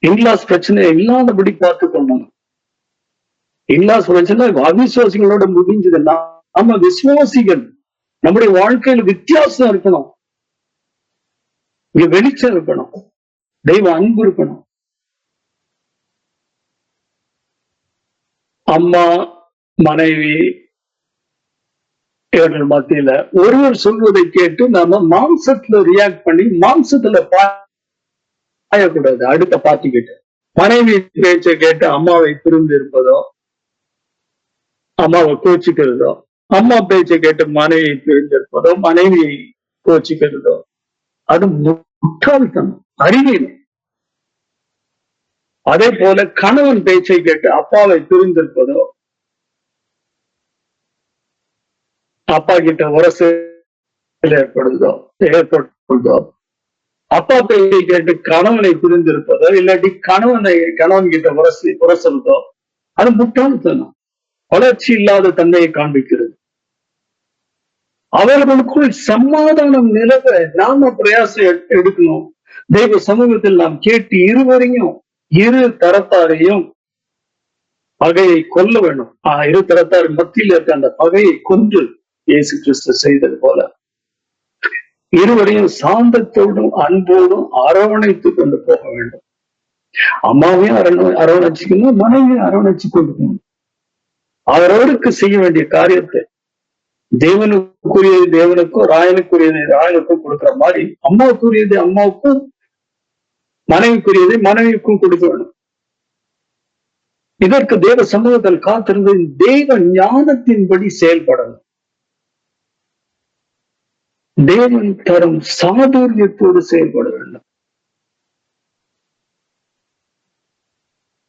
இன்லாஸ் பிரச்சனை இல்லாதபடி பார்த்து கொள்ளணும். இன்லாஸ் பிரச்சனை அவிசுவாசிகளோட முடிஞ்சது. நாம விசுவாசிகள், நம்முடைய வாழ்க்கையில வித்தியாசம் இருக்கணும், இங்க வெளிச்சம் இருக்கணும், தெய்வ அன்பு இருக்கணும். அம்மா மனைவி இவர்கள் மத்தியில ஒருவர் சொல்வதை கேட்டு நாம மாம்சத்துல ரியாக்ட் பண்ணி மாம்சத்துல பாயக்கூடாது. அடுத்த பார்ட்டி கிட்ட மனைவி பேச்சை கேட்டு அம்மாவை பிரிந்து இருப்பதோ, அம்மாவை கோச்சிக்கிறதோ, அம்மா பேச்சை கேட்டு மனைவி பிரிந்து இருப்பதோ, மனைவியை கோச்சிக்கிறதோ, அது முட்டாள்தனம், அறிவீனம். அதே போல கணவன் பேச்சை கேட்டு அப்பாவை பிரிந்திருப்பதோ, அப்பா கிட்ட உரசல் ஏற்படுதோ, அப்பா பேச்சை கேட்டு கணவனை பிரிந்திருப்பதோ, இல்லாட்டி கணவன் கிட்ட உரசல்தோ, அது முட்டாள்தனம், வளர்ச்சி இல்லாத தன்மையை காண்பிக்கிறது. அவர்களுக்குள் சமாதானம் நிலவ நாம பிரயாசம் எடுக்கணும். தெய்வ சமூகத்தில் நாம் கேட்டு இருவரையும், இரு தரத்தாரையும் பகையை கொல்ல வேணும். இரு தரத்தார் மத்தியில் இருக்க அந்த பகையை கொன்று இயேசு கிறிஸ்து செய்தது போல இருவரையும் சாந்தத்தோடும் அன்போடும் அரவணைத்து கொண்டு போக வேண்டும். அம்மாவையும் அரவணைச்சுக்கணும், மனைவியும் அரவணைச்சு கொண்டு போகணும். அவரவருக்கு செய்ய வேண்டிய காரியத்தை தேவனுக்குரியது தேவனுக்கும், ராயனுக்குரியதை ராயனுக்கும் கொடுக்கிற மாதிரி அம்மாவுக்குரியது அம்மாவுக்கும், மனைவிக்குரியதை மனைவிக்கும் கொடுக்க வேணும். இதற்கு தேவ சமூகத்தில் காத்திருந்து தேவ ஞானத்தின்படி செயல்படணும். தேவன் தரும் சாதுரியத்தோடு செயல்பட வேண்டும்.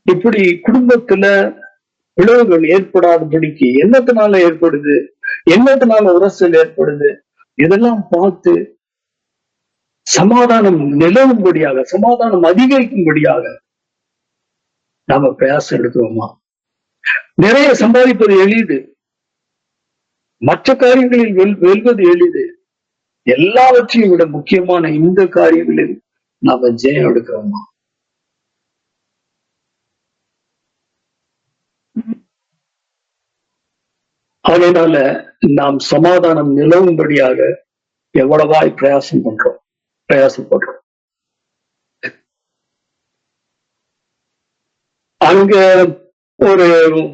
இப்படி குடும்பத்துல பிளவுகள் ஏற்படாதபடிக்கு என்னத்தினால ஏற்படுது, என்னத்தினால உரசல் ஏற்படுது, இதெல்லாம் பார்த்து சமாதானம் நிலவும்படியாக, சமாதானம் அதிகரிக்கும்படியாக நாம பிரயாசம் எடுக்கிறோமா? நிறைய சம்பாதிப்பது எளிது, மற்ற காரியங்களில் வெல்வது எளிது. எல்லாவற்றையும் விட முக்கியமான இந்த காரியங்களில் நாம ஜெயம் எடுக்கிறோமா? அதனால நாம் சமாதானம் நிலவும்படியாக எவ்வளவாய் பிரயாசப்படுறோம். அங்க ஒரு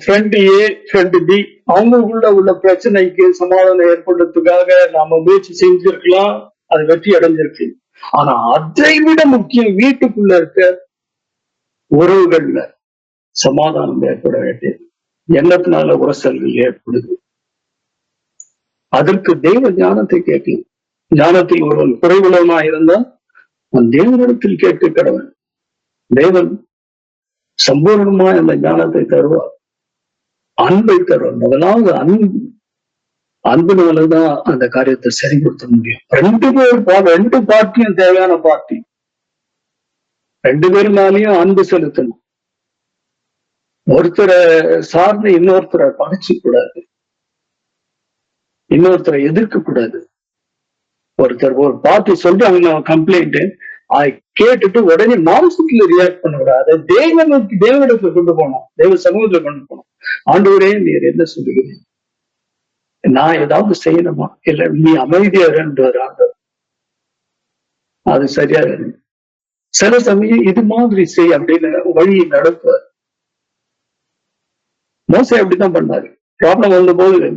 ஃப்ரெண்ட் ஏ, ஃப்ரெண்ட் பி, அவங்களுக்குள்ள உள்ள பிரச்சனைக்கு சமாதானம் ஏற்படுறதுக்காக நாம முயற்சி செஞ்சிருக்கலாம், அது வெற்றி அடைஞ்சிருக்கு. ஆனா அதை விட முக்கியம் வீட்டுக்குள்ள இருக்க உறவுகள்ல சமாதானம் ஏற்பட வேண்டியது. எண்ணத்தினால உரசல்கள் ஏற்படுது. அதற்கு தெய்வ ஞானத்தை கேட்கணும். ஞானத்தில் ஒருவன் குறைவுள்ளவனா இருந்தால் அவன் தேவனிடத்தில் கேட்டு கடவன். தேவன் சம்பூர்ணமா அந்த ஞானத்தை தருவார், அன்பை தருவார். முதலாவது அன்புனாலதான் அந்த காரியத்தை சரிப்படுத்த முடியும். ரெண்டு பார்ட்டியும் தேவையான பார்ட்டி, ரெண்டு பேருனாலையும் அன்பு செலுத்தணும். ஒருத்தரை சார்ந்து இன்னொருத்தரை பகைச்சு கூடாது, இன்னொருத்தரை எதிர்க்க கூடாது. ஒருத்தர் ஒரு பார்ட்டி சொல்றாங்க கம்ப்ளைண்ட், அதை கேட்டுட்டு உடனே மாம்சத்துல ரியாக்ட் பண்ணக்கூடாது. தேவனிடத்துல கொண்டு போனோம், தேவ சமூகத்துல கொண்டு போனோம். ஆண்டவரே நீர் என்ன சொல்லுகிறீங்க, நான் ஏதாவது செய்யணுமா, இல்ல நீ அமைதியா இருன்றார் ஆண்டவர். அது சரியா இருக்கு. சில சமயம் இது மாதிரி செய் அப்படின்னு வழி நடத்துவார். மோசே அப்படித்தான் பண்ணாரு. ப்ராப்ளம் வந்த போது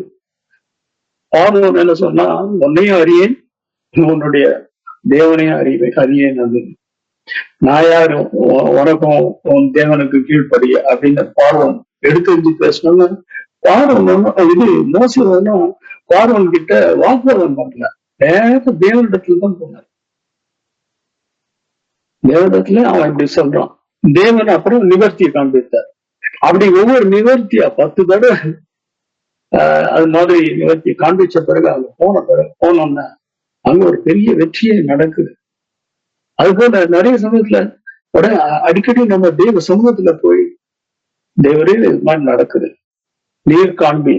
பார்வோன் என்ன சொன்னா, உன்னையும் அறியேன், உன்னுடைய தேவனையும் அறியேன். அது நான் யாரும் உனக்கும் உன் தேவனுக்கு கீழ்ப்படிய அப்படின்னு பார்வோன் எடுத்து பேசணும்னு பார்வோன் இது மோசே ஒன்னும் பார்வோன் கிட்ட வாக்குவாதம் பண்ணல, நேர தேவனிடத்துல தான் போனார். தேவனிடத்துல அவன் இப்படி சொல்றான், தேவன் அப்புறம் நிவர்த்தியை காண்பித்தார். அப்படி ஒவ்வொரு நிவர்த்தியா 10 தடவை அது மாதிரி நிவர்த்தி காண்பிச்ச பிறகு அங்க போனோம்னா அங்க ஒரு பெரிய வெற்றியே நடக்குது. அது போல நிறைய சமயத்துல அடிக்கடி நம்ம தெய்வ சமூகத்துல போய் தேவரே இது மாதிரி நடக்குது, நீர் காண்பி,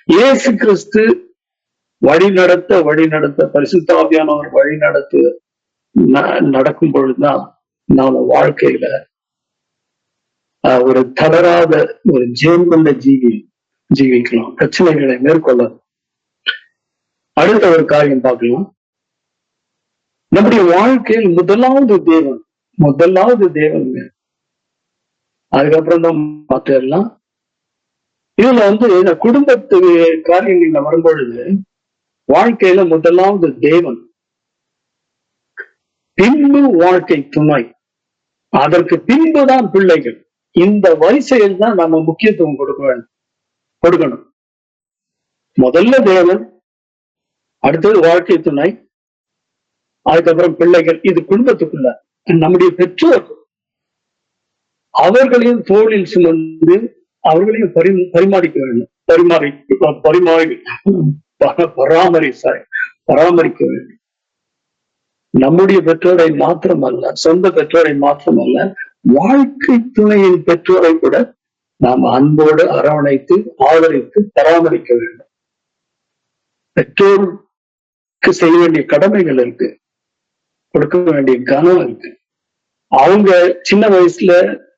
இயேசு கிறிஸ்து வழி நடத்த பரிசுத்தாவியானவர் வழி நடக்கும் பொழுதுதான் நாம வாழ்க்கையில ஒரு தளராத ஒரு ஜெயங்கொண்ட ஜீவிக்கலாம், பிரச்சனைகளை மேற்கொள்ளலாம். அடுத்த ஒரு காரியம் பார்க்கலாம். நம்முடைய வாழ்க்கையில் முதலாவது தேவன், அதுக்கப்புறம் தான் மற்ற எல்லாம். இதுல இந்த குடும்பத்து காரியங்கள்ல வரும்பொழுது வாழ்க்கையில முதலாவது தேவன், பின்பு வாழ்க்கை துணை, அதற்கு பின்புதான் பிள்ளைகள். இந்த வரிசையில் தான் நம்ம முக்கியத்துவம் கொடுக்கணும். முதல்ல தேவன், அடுத்தது வாழ்க்கை துணை, அதுக்கப்புறம் பிள்ளைகள். இது குடும்பத்துக்குள்ள நம்முடைய பெற்றோர், அவர்களையும் தோளில் சுமந்து அவர்களையும் பராமரிக்க வேண்டும், பராமரிக்க வேண்டும். நம்முடைய பெற்றோரை மாத்திரமல்ல, சொந்த பெற்றோரை மாத்திரமல்ல, வாழ்க்கை துணையின் பெற்றோரை கூட நாம் அன்போடு அரவணைத்து ஆதரித்து பராமரிக்க வேண்டும். பெற்றோருக்கு செய்ய வேண்டிய கடமைகள் இருக்கு, கொடுக்க வேண்டிய கனம் இருக்கு. அவங்க சின்ன வயசுல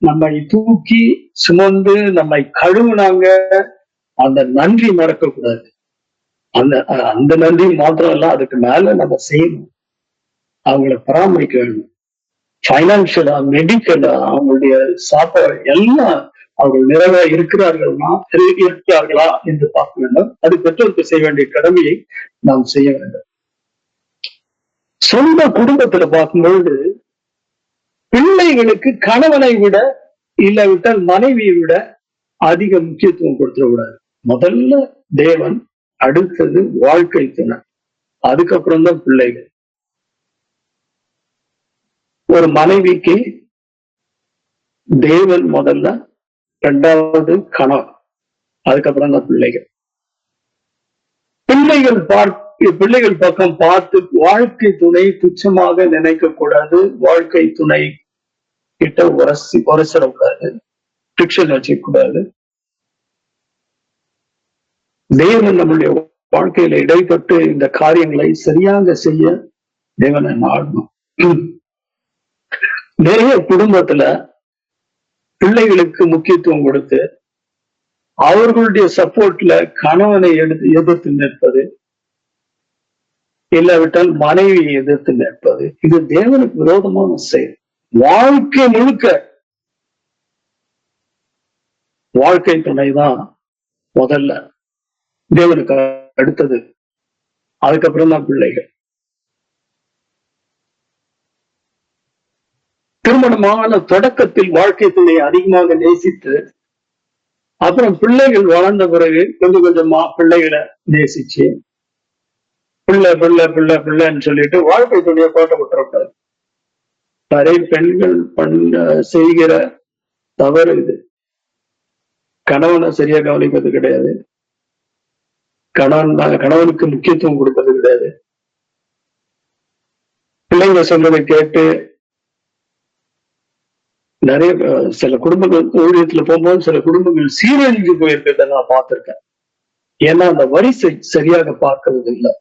நம்மை தூக்கி சுமந்து நம்மை கழுவுனாங்க, அந்த நன்றி மறக்க கூடாது. அந்த நன்றி மாத்திரம் இல்ல, அதுக்கு மேல நம்ம செய்யணும், அவங்களை பராமரிக்க வேண்டும். பைனான்சியலா, மெடிக்கலா, அவங்களுடைய சாப்பாடு எல்லாம் அவர்கள் நிறைவா இருக்கிறார்களா என்று பார்க்க வேண்டும். அது பெற்றோருக்கு செய்ய வேண்டிய கடமையை நாம் செய்ய வேண்டும். சொந்த குடும்பத்துல பார்க்கும்பொழுது பிள்ளைகளுக்கு கணவனை விட இல்லாவிட்டால் மனைவியை விட அதிக முக்கியத்துவம் கொடுத்துடக்கூடாது. முதல்ல தேவன், அடுத்தது வாழ்க்கை துணை, அதுக்கப்புறம் தான் பிள்ளைகள். ஒரு மனைவிக்கு தேவன் முதல்ல, இரண்டாவது கணவன், அதுக்கப்புறம் தான் பிள்ளைகள். பிள்ளைகள் பக்கம் பார்த்து வாழ்க்கை துணை துச்சமாக நினைக்க கூடாது. வாழ்க்கை துணை கிட்ட உரசிடக்கூடாது, ஃபிக்ஷன் வச்சுக்கூடாது. தேவன் நம்முடைய வாழ்க்கையில இடைப்பட்டு இந்த காரியங்களை சரியாக செய்ய தேவனை நாடணும். நிறைய குடும்பத்துல பிள்ளைகளுக்கு முக்கியத்துவம் கொடுத்து அவர்களுடைய சப்போர்ட்ல கணவனை எதிர்த்து நிற்பது, இல்லாவிட்டால் மனைவியை எதிர்த்து நிற்பது, இது தேவனுக்கு விரோதமான செயல். வாழ்க்கை முழுக்க வாழ்க்கை துணைதான் முதல்ல, தேவனுக்கு அடுத்தது, அதுக்கப்புறம் தான் பிள்ளைகள். திருமணமான தொடக்கத்தில் வாழ்க்கை துணையை அதிகமாக நேசித்து, அப்புறம் பிள்ளைகள் வளர்ந்த பிறகு கொஞ்சம் கொஞ்சமா பிள்ளைகளை நேசிச்சு, பிள்ளைன்னு சொல்லிட்டு வாழ்க்கை துணையை கோட்டை விட்டுறக்கூடாது. நிறைய பெண்கள் செய்கிற தவறு இது. கணவனை சரியா கவனிக்கிறது கிடையாது, கணவனுக்கு முக்கியத்துவம் கொடுக்கறது கிடையாது. பிள்ளைங்க சொல்றதை கேட்டு நிறைய சில குடும்பங்கள் ஊழியத்துல போகும்போது சில குடும்பங்கள் சீரழிஞ்சு போயிருக்கிறத நான் பார்த்திருக்கேன். ஏன்னா அந்த வரிசை சரியாக பார்க்கறது இல்லை.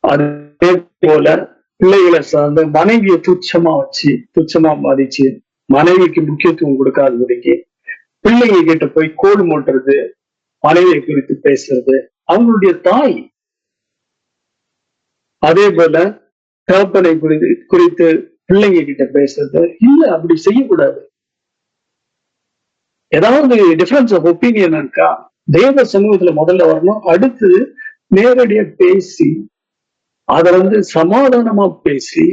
அதே போல பிள்ளைகளை சார்ந்த மனைவியை துச்சமா மதிச்சு மனைவிக்கு முக்கியத்துவம் கொடுக்காதபடிக்கு பிள்ளைங்க கிட்ட போய் கோடு மூட்டுறது, மனைவியை குறித்து பேசுறது, அவங்களுடைய தாய். அதே போல தகப்பனை குறித்து பிள்ளைங்க கிட்ட பேசுறது இல்ல, அப்படி செய்யக்கூடாது. ஏதாவது டிஃபரன்ஸ் ஆஃப் ஒப்பீனியன் இருக்கா, தேவ சமூகத்துல முதல்ல வரணும். அடுத்து நேரடியா பேசி அதை சமாதானமா பேசி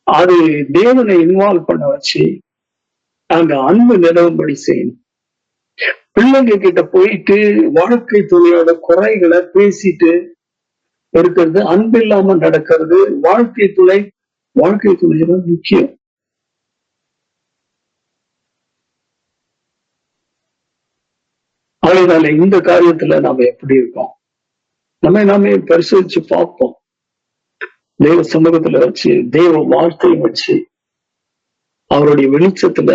அது தேவனை இன்வால்வ் பண்ண வச்சு அங்க அன்பு நிலவும்படி செய்யணும். பிள்ளைங்க கிட்ட போயிட்டு வாழ்க்கை துணையோட குறைகளை பேசிட்டு இருக்கிறது, அன்பு இல்லாம நடக்கிறது. வாழ்க்கை துணைதான் முக்கியம். அதனால இந்த காரியத்துல நாம எப்படி இருக்கோம், நாமே பரிசோதிச்சு பார்ப்போம். தேவ சமூகத்துல வச்சு, தேவ வார்த்தையை வச்சு, அவருடைய வெளிச்சத்துல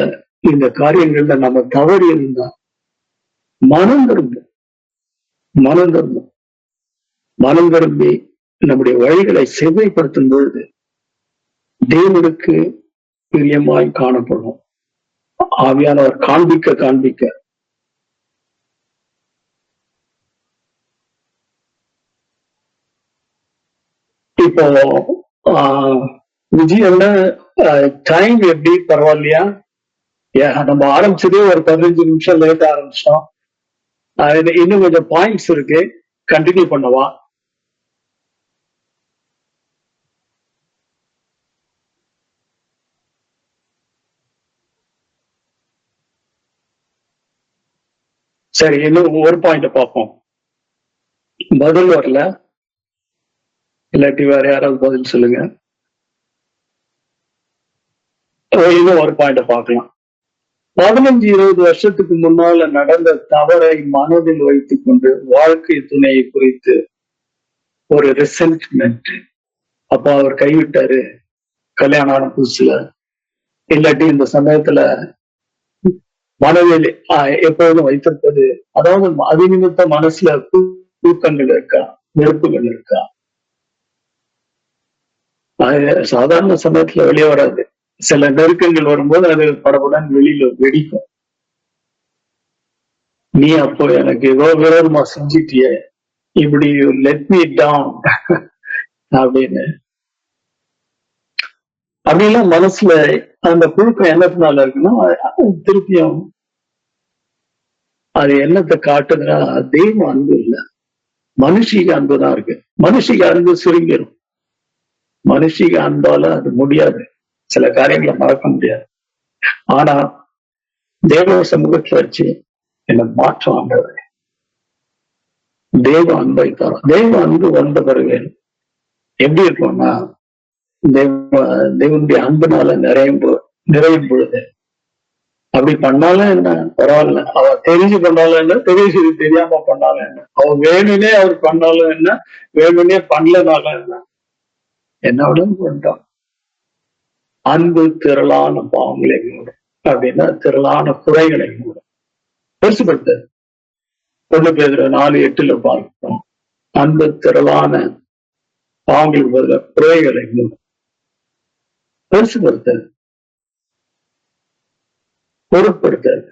இந்த காரியங்கள்ல நம்ம தவறி இருந்தா மனம் திரும்பும், மனம் திரும்பும், மனம் திரும்பி நம்முடைய வழிகளை செவ்வாய்ப்படுத்தும் பொழுது தேவனுக்கு பிரியமாய் காணப்படும். ஆவியானவர் காண்பிக்க காண்பிக்க இப்போ விஜயம்னா டைம் எப்படி பரவாயில்லையா? நம்ம ஆரம்பிச்சதே ஒரு 15 நிமிஷம் லேட் ஆரம்பிச்சோம். இன்னும் கொஞ்சம் பாயிண்ட்ஸ் இருக்கு, கண்டினியூ பண்ணவா? சரி, இன்னும் ஒரு பாயிண்ட் பார்ப்போம். பதில் வரல, இல்லாட்டி வேற யாராவது பதில் சொல்லுங்க. இன்னும் ஒரு பாயிண்ட் பார்க்கலாம். 15-20 வருஷத்துக்கு முன்னால நடந்த தவறை மனதில் வைத்துக் கொண்டு வாழ்க்கை துணையை குறித்து ஒரு ரிசென்ட்மெண்ட், அப்ப அவர் கைவிட்டாரு கல்யாணம் ஆன புதுசுல, இல்லாட்டி இந்த சமயத்துல மனதில் எப்பொழுதும் வைத்திருப்பது, அதாவது அது நிமித்த மனசுல தூக்கங்கள் இருக்கா, வெறுப்புகள் இருக்கா? சாதாரண சமயத்துல வெளியே வராது, சில நெருக்கங்கள் வரும்போது அது படப்படன் வெளியில வெடிக்கும். நீ அப்போ எனக்கு ஏதோ விரோதமா செஞ்சிட்டிய, இப்படி லெட் மீ டவுன் அப்படின்னு அப்படிலாம் மனசுல அந்த புழுக்கம் என்னத்தினால இருக்குன்னா, திருப்பியும் அது என்னத்தை காட்டுதுன்னா தெய்வ அன்பு இல்லை, மனுஷிக அன்புதான் இருக்கு. மனுஷிக அன்பு சுருங்கிடும், மனுஷிக அன்பால அது முடியாது, சில காரியங்களை மறக்க முடியாது. ஆனா தேவ சமூகத்துல வச்சு என்ன மாற்றம் ஆண்டவர் தேவ அன்பை தரும். தேவ அன்பு வந்த பிறகு எப்படி இருக்கும்னா, தேவனுடைய அன்புனால நிறையும் பொழுது அப்படி பண்ணாலும் என்ன பரவாயில்ல, அவ தெரிஞ்சு பண்ணாலும் என்ன, தெரியாம பண்ணாலும் என்ன, அவ வேணுனே அவர் பண்ணாலும் என்ன, வேணுனே பண்ணலனாலும் என்ன, என்னோட பண்ணிட்டான். அன்பு திரளான பாவங்களை மூடும் அப்படின்னா திரளான குறைகளை மூடும். பெருசுபடுத்த 1 பேதுரு 4:8 பார்க்கிறோம். அன்பு திரளான பாவங்களுக்கு பதிலாக குறைகளை மூடும். பெருசுபடுத்த, பொருட்படுத்தாது.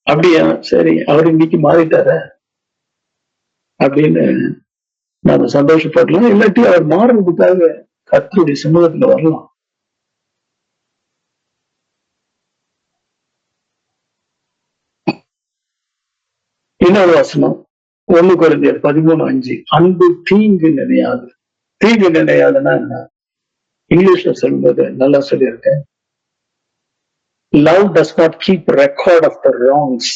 அப்படியா, சரி அவர் இன்னைக்கு மாறிட்டார அப்படின்னு நம்ம சந்தோஷப்படலாம், இல்லாட்டி அவர் மாறுறதுக்காக கர்த்தருடைய சமூகத்துல வரலாம். இன்னொரு வசனம் 1 Corinthians 13:5, அன்பு தீங்கு நினையாது. தீங்கு நினையாதுன்னா என்ன? இங்கிலீஷ்ல சொல்லும்போது நல்லா சொல்லியிருக்கேன், love does not keep record of the wrongs.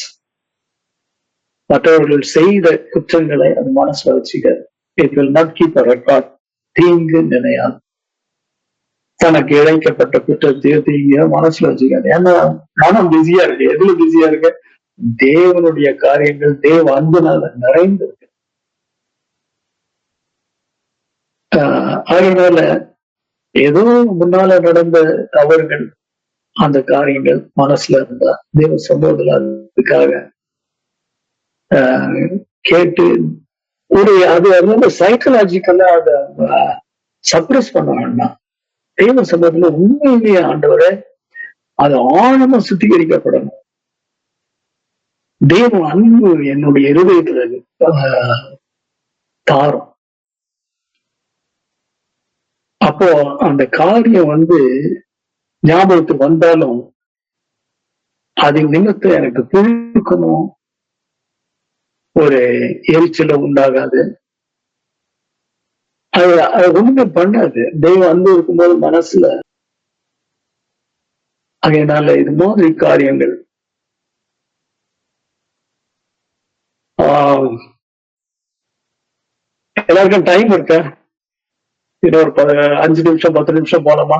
மற்றவர்கள் செய்த குற்றங்களை அது மனசுல வச்சுக்காது. It will not keep a record. தீங்கு நினையாது. தனக்கு இழைக்கப்பட்ட குற்றத்தையோ தீங்கையோ மனசுல வச்சுக்காது. ஏன்னா மனம் பிஸியா இருக்கு. எதுல பிஸியா இருக்கு? தேவனுடைய காரியங்கள், தேவ அன்புனால நிறைந்திருக்கு. அதனால ஏதோ முன்னால நடந்த தவறுகள், அந்த காரியங்கள் மனசுல இருந்தா தேவ சம்பவத்துல அதுக்காக கேட்டு அது வந்து சைக்கலாஜிக்கலா அதை சப்ரஸ் பண்ண வேண்டாம். தேவ சம்பவத்துல உண்மையிலேயே ஆண்டவரை அது ஆழமா சுத்திகரிக்கப்படணும். தேவ அன்பு என்னுடைய இருதயத்துல தாரும். அப்போ அந்த காரியம் வந்து ஞாபகத்துக்கு வந்தாலும் அது நிமித்தம் எனக்கு புழுக்கணும், ஒரு எரிச்சல உண்டாகாது. அது ஒண்ணுமே பண்ணாது. தெய்வம் அன்பு இருக்கும்போது மனசுல. அதனால இது மாதிரி காரியங்கள் எல்லாருக்கும் டைம் இருக்க, இன்னொரு 5 நிமிஷம் 10 நிமிஷம் போலாமா?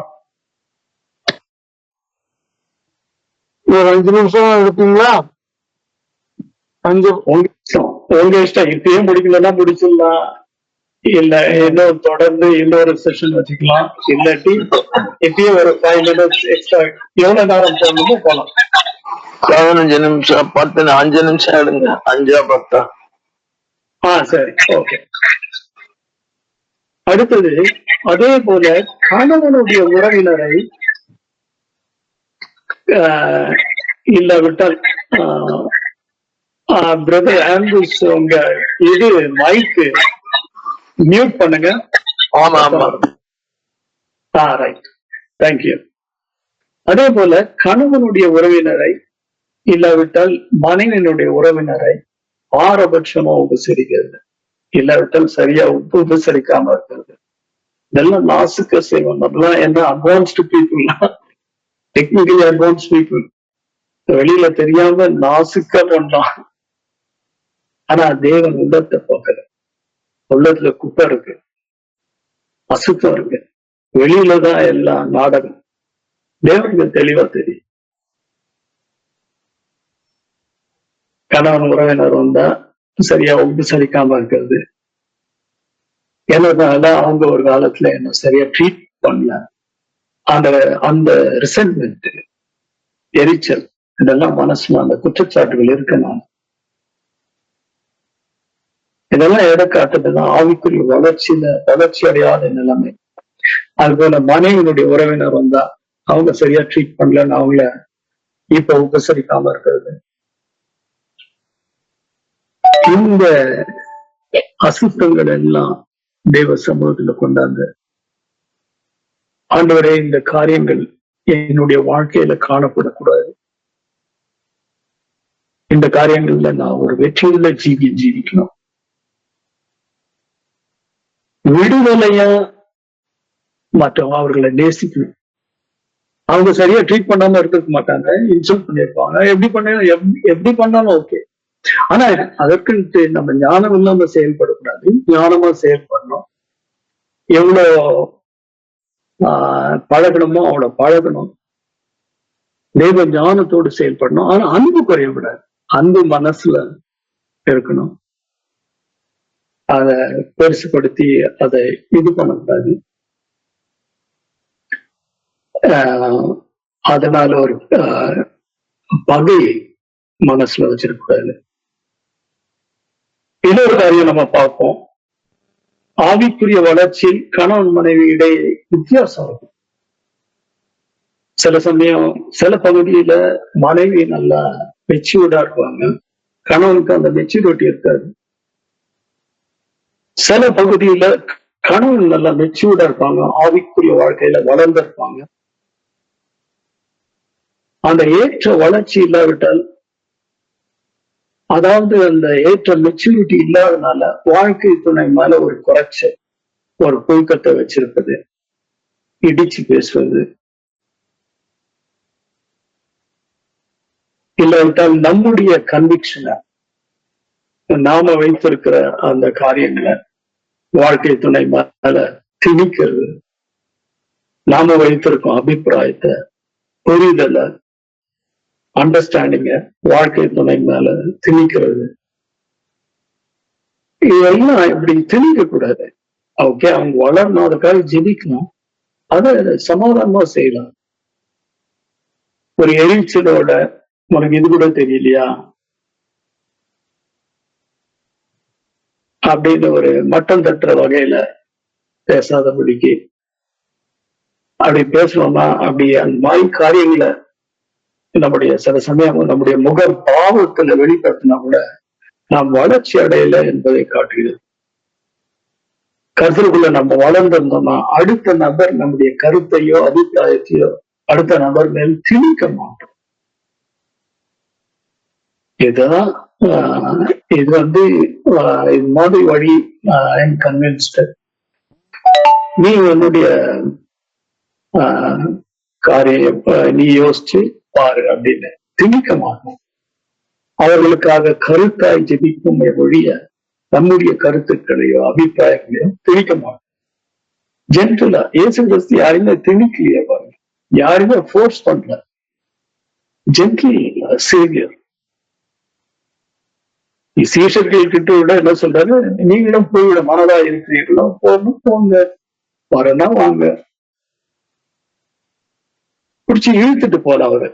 ஒரு 5 நிமிஷம் எடுப்பீங்களா? 5 உங்க இஷ்டம். இப்பயே முடிக்கலன்னா முடிச்சிடலாம், இல்ல இன்னொரு தொடர்ந்து இன்னொரு செஷன் வச்சுக்கலாம், இல்லாட்டி இப்பயே ஒரு 5 minutes எக்ஸ்ட்ரா எவ்வளவு நேரம் போகணுமோ போலாம். 15 நிமிஷம் 5 நிமிஷம் எடுங்க. 5 10. சரி, ஓகே. அடுத்தது, அதே போல கணவனுடைய உறவினரை இல்லாவிட்டால் பிரதர் ஆண்ட்ரூஸ் உங்க இது மைக்கு மியூட் பண்ணுங்க. ஆமா ஆமா. Right, thank you. அதே போல கணவனுடைய உறவினரை இல்லாவிட்டால் மனைவியினுடைய உறவினரை பாரபட்சமா உபசரிக்கிறது, இல்லாவிட்டால் சரியா உபசரிக்காம இருக்கிறது, இதெல்லாம் நாசுக்க செய்வோம். நம்மளாம் என்ன advanced people, technically advance people, வெளியில தெரியாம நாசுக்க பண்ணலாம். ஆனா தேவன் உள்ளத்தை பார்க்கல. உள்ளத்துல குப்பை இருக்கு, அசுத்தம் இருக்கு, வெளியிலதான் எல்லாம் நாடகம். தேவனுக்கு தெளிவா தெரியும். கணவன் உறவினர் வந்தா சரியா உபசரிக்காம இருக்கிறது, என்னதுனால அவங்க ஒரு காலத்துல என்ன சரியா ட்ரீட் பண்ணல, அந்த அந்த ரிசன்ட்மெண்ட், எரிச்சல், இதெல்லாம் மனசுல அந்த குற்றச்சாட்டுகள் இருக்கு. நான் இதெல்லாம் எதை காட்டுதுன்னா ஆவிக்குரிய வளர்ச்சி அடையாத நிலைமை. அது போல மனைவியினுடைய உறவினர் வந்தா அவங்க சரியா ட்ரீட் பண்ணலன்னு அவங்கள இப்ப உபசரிக்காம இருக்கிறது, இந்த அசுத்தங்கள் எல்லாம் தேவ சமூகத்துல கொண்டாந்து, ஆண்டவரே இந்த காரியங்கள் என்னுடைய வாழ்க்கையில காணப்படக்கூடாது, இந்த காரியங்கள்ல நான் ஒரு வெற்றியுள்ள ஜீவிக்கணும், விடுதலையா மற்றவங்க அவர்களை நேசிக்கணும். அவங்க சரியா ட்ரீட் பண்ணாம இருக்க மாட்டாங்க, இன்சல்ட் பண்ணிருப்பாங்க, எப்படி பண்ணாலும் ஓகே. ஆனா அதற்குன்ட்டு நம்ம ஞானம் இல்லாம செயல்படக்கூடாது, ஞானமா செயல்படணும். எவ்வளவு பழகணுமோ அவ்வளவு பழகணும், தெய்வ ஞானத்தோடு செயல்படணும். ஆனா அன்பு குறையக்கூடாது, அன்பு மனசுல இருக்கணும். அதை பெருசுபடுத்தி அதை இது பண்ணக்கூடாது. அதனால ஒரு பகையை மனசுல வச்சிருக்கூடாது. இன்னொரு காரியம் நம்ம பார்ப்போம், ஆவிக்குரிய வளர்ச்சியில் கணவன் மனைவி இடையே வித்தியாசம் இருக்கும். சில சமயம் சில பகுதியில மனைவி நல்லா மெச்சூர்டா இருப்பாங்க, கணவனுக்கு அந்த மெச்சூரிட்டி இருக்காது. சில பகுதியில கணவன் நல்லா மெச்சூர்டா இருப்பாங்க, ஆவிக்குரிய வாழ்க்கையில வளர்ந்திருப்பாங்க. அந்த ஏற்ற வளர்ச்சி இல்லாவிட்டால், அதாவது அந்த ஏற்ற மெச்சூரிட்டி இல்லாதனால வாழ்க்கை துணை மேல ஒரு குறைச்சல், ஒரு புழுக்கத்தை வச்சிருப்பது, இடிச்சு பேசுவது, இல்லாவிட்டால் நம்முடைய கன்விக்ஷனை, நாம வைத்திருக்கிற அந்த காரியங்களை வாழ்க்கை துணை மேல திணிக்கிறது, நாம வைத்திருக்கோம் அபிப்பிராயத்தை, புரிதல, அண்டர்ஸ்டாண்டிங்க வாழ்க்கை துணை மேல திணிக்கிறது, இதெல்லாம் இப்படி திணிக்க கூடாது. ஓகே, அவங்க வளரணும், அதுக்காக ஜெபிக்கலாம், அதை சமாதானமா செய்யலாம். ஒரு எரிச்சலோட உனக்கு இது கூட தெரியலையா அப்படின்னு ஒரு மட்டம் தட்டுற வகையில பேசாதபடிக்கு, அப்படி பேசணும்னா அப்படி அந்த மாதிரி காரியங்களை நம்முடைய சில சமயம் நம்முடைய முக பாவத்துல வெளிப்படுத்தினா கூட நாம் வளர்ச்சி அடையல என்பதை காட்டுகிறது. கருத்துக்குள்ள நம்ம வளர்ந்திருந்தோம்னா அடுத்த நபர் நம்முடைய கருத்தையோ அபிப்பிராயத்தையோ அடுத்த நபர் மேல் திணிக்க மாட்டோம். இதுதான் இது இது மாதிரி வழி. I'm convinced. நீ என்னுடைய காரியம் நீ யோசிச்சு பாரு அப்படின்னு திணிக்க மாட்டோம். அவர்களுக்காக கருத்தாய் ஜெபிக்கும் ஒழிய நம்முடைய கருத்துக்களையோ அபிப்பிராயங்களையோ திணிக்க மாட்டோம். ஜென்டலா இயேசு கிறிஸ்து யாருமே திணிக்கலையே பாருங்க, யாருமே ஃபோர்ஸ் பண்ணல. Gentle Xavier. சீஷர்கள் கிட்ட விட என்ன சொல்றாரு, நீங்களும் போய்விட மனதா இருக்கிறீர்களோ போகணும் போங்க, வரனா வாங்க, பிடிச்சி இழுத்துட்டு போல அவரு.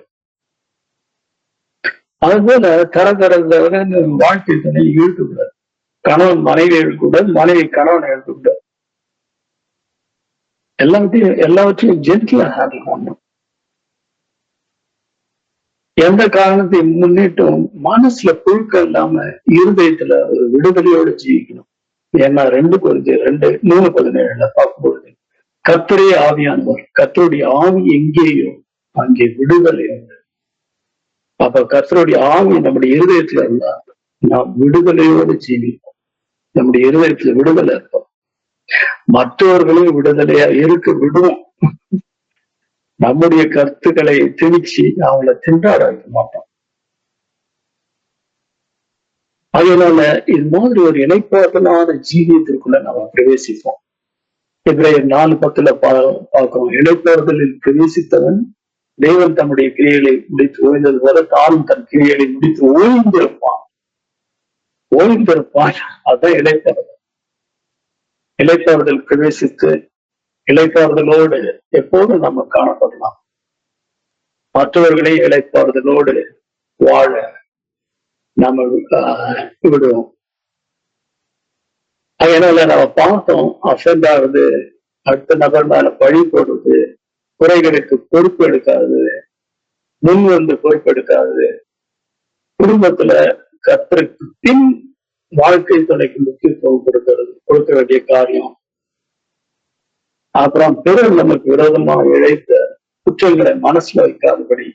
அதுபோல தரதரன்னு வாழ்க்கை துணை இழுக்கக்கூடாது. கணவன் மனைவி இழுக்கக்கூடாது, மனைவி கணவன் இழுக்கக்கூடாது. எல்லாவற்றையும் ஜென்டிலா ஹேண்டில் பண்ணணும். எந்த காரணத்தை முன்னிட்டும் மனசுல புழுக்கம் இல்லாம இருதயத்துல ஒரு விடுதலையோடு ஜீவிக்கணும். ஏன்னா 2 Corinthians 2:3-17 பார்க்கும்பொழுது கர்த்தரே ஆவியானவர், கர்த்தருடைய ஆவி எங்கேயோ அங்கே விடுதலை உண்டு. அப்ப கர்த்தருடைய ஆவி நம்முடைய இருதயத்துல இருந்தா நாம் விடுதலையோடு ஜீவிப்போம். நம்முடைய இருதயத்துல விடுதலை இருக்கும். மற்றவர்களையும் விடுதலையா இருக்க விடுவோம். நம்முடைய கருத்துக்களை திணிச்சு அவங்கள திண்டாட வைக்க மாட்டோம். அதனால இது மாதிரி ஒரு இணைப்பாற்றலான ஜீவியத்திற்குள்ள நம்ம பிரவேசிப்போம். Ebraiயர் 4:10 பார்க்கிறோம். இணைப்பாறுதலில் பிரவேசித்தவன் தேவன் தம்முடைய கிரியைகளை முடித்து ஓய்ந்தது போல தானும் தன் கிரியைகளை முடித்து ஓய்ந்திருப்பான். அதுதான் இணைப்பாறுதல். இளைப்பாறுதல் பிரவேசித்து இளைப்பாறுதலோடு எப்போதும் நம்ம காணப்படலாம். மற்றவர்களே இளைப்பாறுதலோடு வாழ நம்ம விடுவோம். அதனால நம்ம பார்த்தோம், அஃபெண்ட் ஆகுது, அடுத்த நபர் மேல பழி போடுறது, குறைகளுக்கு பொறுப்பு எடுக்காது, முன் வந்து பொறுப்பு எடுக்காது, குடும்பத்துல கர்த்தருக்கு பின் வாழ்க்கை துணைக்கு முக்கியத்துவம் கொடுக்க வேண்டிய காரியம். அப்புறம் பிறர் நமக்கு விரோதமா இழைத்த குற்றங்களை மனசுல வைக்காதபடி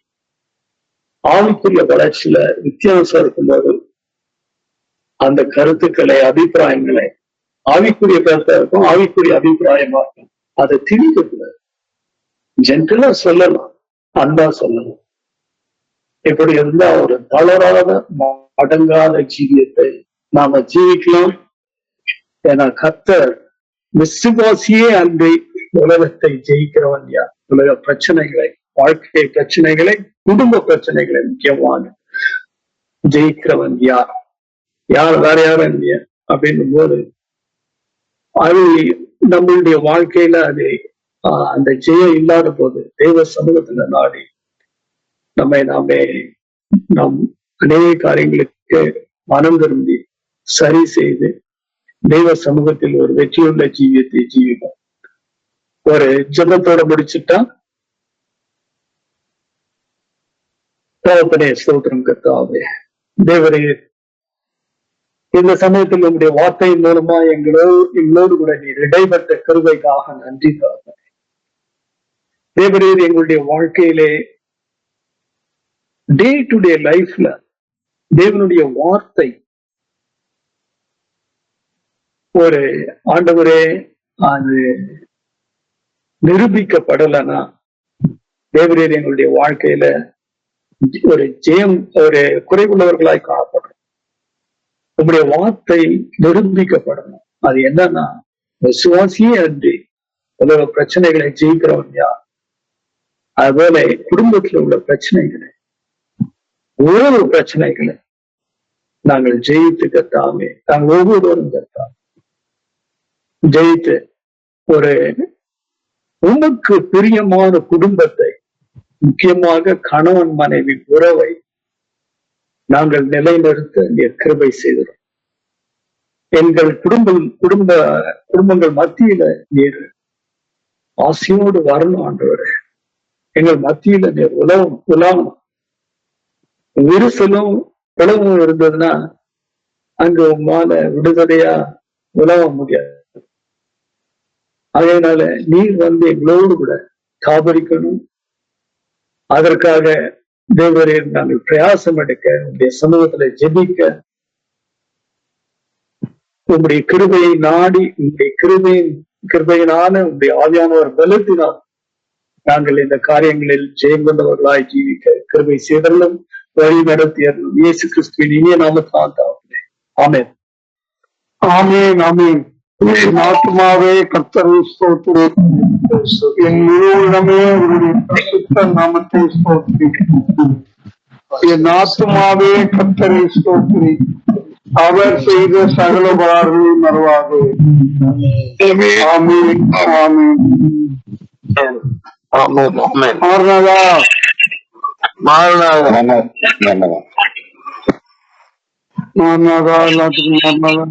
ஆவிக்குரிய வளர்ச்சியில வித்தியாசம் இருக்கும்போது அந்த கருத்துக்களை, அபிப்பிராயங்களை ஆவிக்குரிய கருத்தா இருக்கும், ஆவிக்குரிய அபிப்பிராயமா இருக்கும், அதை திணிக்க கூடாது. ஜென்ரலா சொல்லலாம், அன்பா சொல்லலாம். இப்படி இருந்தா ஒரு தளராத அடங்காத ஜீவியத்தை நாம ஜீவிக்கலாம். ஏன்னா கர்த்தர் விசுவாசியே அன்றி உலகத்தை ஜெயிக்கிறவன் யார்? உலக பிரச்சனைகளை, வாழ்க்கை பிரச்சனைகளை, குடும்ப பிரச்சனைகளை முக்கியமான ஜெயிக்கிறவன் யார்? வேற யாரும் இல்லையா அப்படின்னும் போது அது நம்மளுடைய வாழ்க்கையில அது அந்த ஜெயம் இல்லாத போது தெய்வ சமூகத்துல நாடி நாம் அநேக காரியங்களுக்கு மனம் திரும்பி சரி செய்து தெய்வ சமூகத்தில் ஒரு வெற்றியுள்ள ஜீவியத்தை ஜீவிப்போம். ஒரு ஜெபத்தோட முடிச்சுட்டா, தகப்பனே ஸ்தோத்திரம் கர்த்தாவே, தேவரே இந்த சமயத்தில் உங்களுடைய வார்த்தையின் மூலமா எங்களோடு கூட நீர் இடைப்பட்ட கிருபைக்காக நன்றி தாங்க. தேவரே எங்களுடைய வாழ்க்கையிலே டே டு டே லைஃப்ல தேவனுடைய வார்த்தை ஒரு ஆண்டவரே அது நிரூபிக்கப்படலைன்னா தேவரே எங்களுடைய வாழ்க்கையில ஒரு ஜெயம், ஒரு குறைவுள்ளவர்களாய் காணப்படும். உங்களுடைய வார்த்தை நிரூபிக்கப்படணும். அது என்னன்னா விசுவாசியே அன்றி உலக பிரச்சனைகளை ஜெயிக்கிறவன் யார்? அதுபோல குடும்பத்துல உள்ள பிரச்சனைகளை, ஒவ்வொரு பிரச்சனைகளை நாங்கள் ஜெயித்து கத்தாமே, நாங்கள் ஒவ்வொருவரும் கத்தாமே ஜெயித்து ஒரு உமக்கு பிரியமான குடும்பத்தை, முக்கியமாக கணவன் மனைவி உறவை நாங்கள் நிலைநிறுத்த நீர் கிருபை செய்கிறோம். எங்கள் குடும்பங்கள் மத்தியில நீர் ஆசையோடு வரணும் ஆண்டவரே. எங்கள் மத்தியில நீர் உலாவும் விரிசலும் பிளவும் இருந்ததுன்னா அங்கு உமால விடுதலையா உலவ முடியாது. அதனால நீர் வந்து எங்களோடு கூட காபரிக்கணும். அதற்காக தேவரே நாங்கள் பிரயாசம் எடுக்க, உங்களுடைய சமூகத்துல ஜெபிக்க, உங்களுடைய கிருபையை நாடி, உங்களுடைய கிருபையினால உங்களுடைய ஆவியானவர் பலத்தினால் நாங்கள் இந்த காரியங்களில் ஜெயம் கொண்டவர்களாய் ஜீவிக்க கிருபை செய்தலும் வழி நடத்தியர்களும் இயேசு கிறிஸ்துவின் இனிய நாமத்தால் தாவே. ஆமென். ஆமென். ஆமென். என் ஆத்துமாவே கர்த்தரை ஸ்தோத்திரி, என் முழு உள்ளமே உங்களுடைய பரிசுத்த நாமத்தை ஸ்தோத்திரி. என் ஆத்துமாவே கர்த்தரை ஸ்தோத்திரி, அவர் செய்த சகல உபகாரங்களையும் மறவாதே. ஆமென். ஆமென். ஆமென். மாறினதா? மாறினாங்க. மாறினாதா, எல்லாத்துக்கும் மாறினாதா.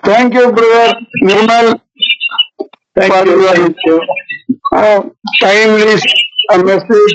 Thank you brother Nirmal. Thank you. timely message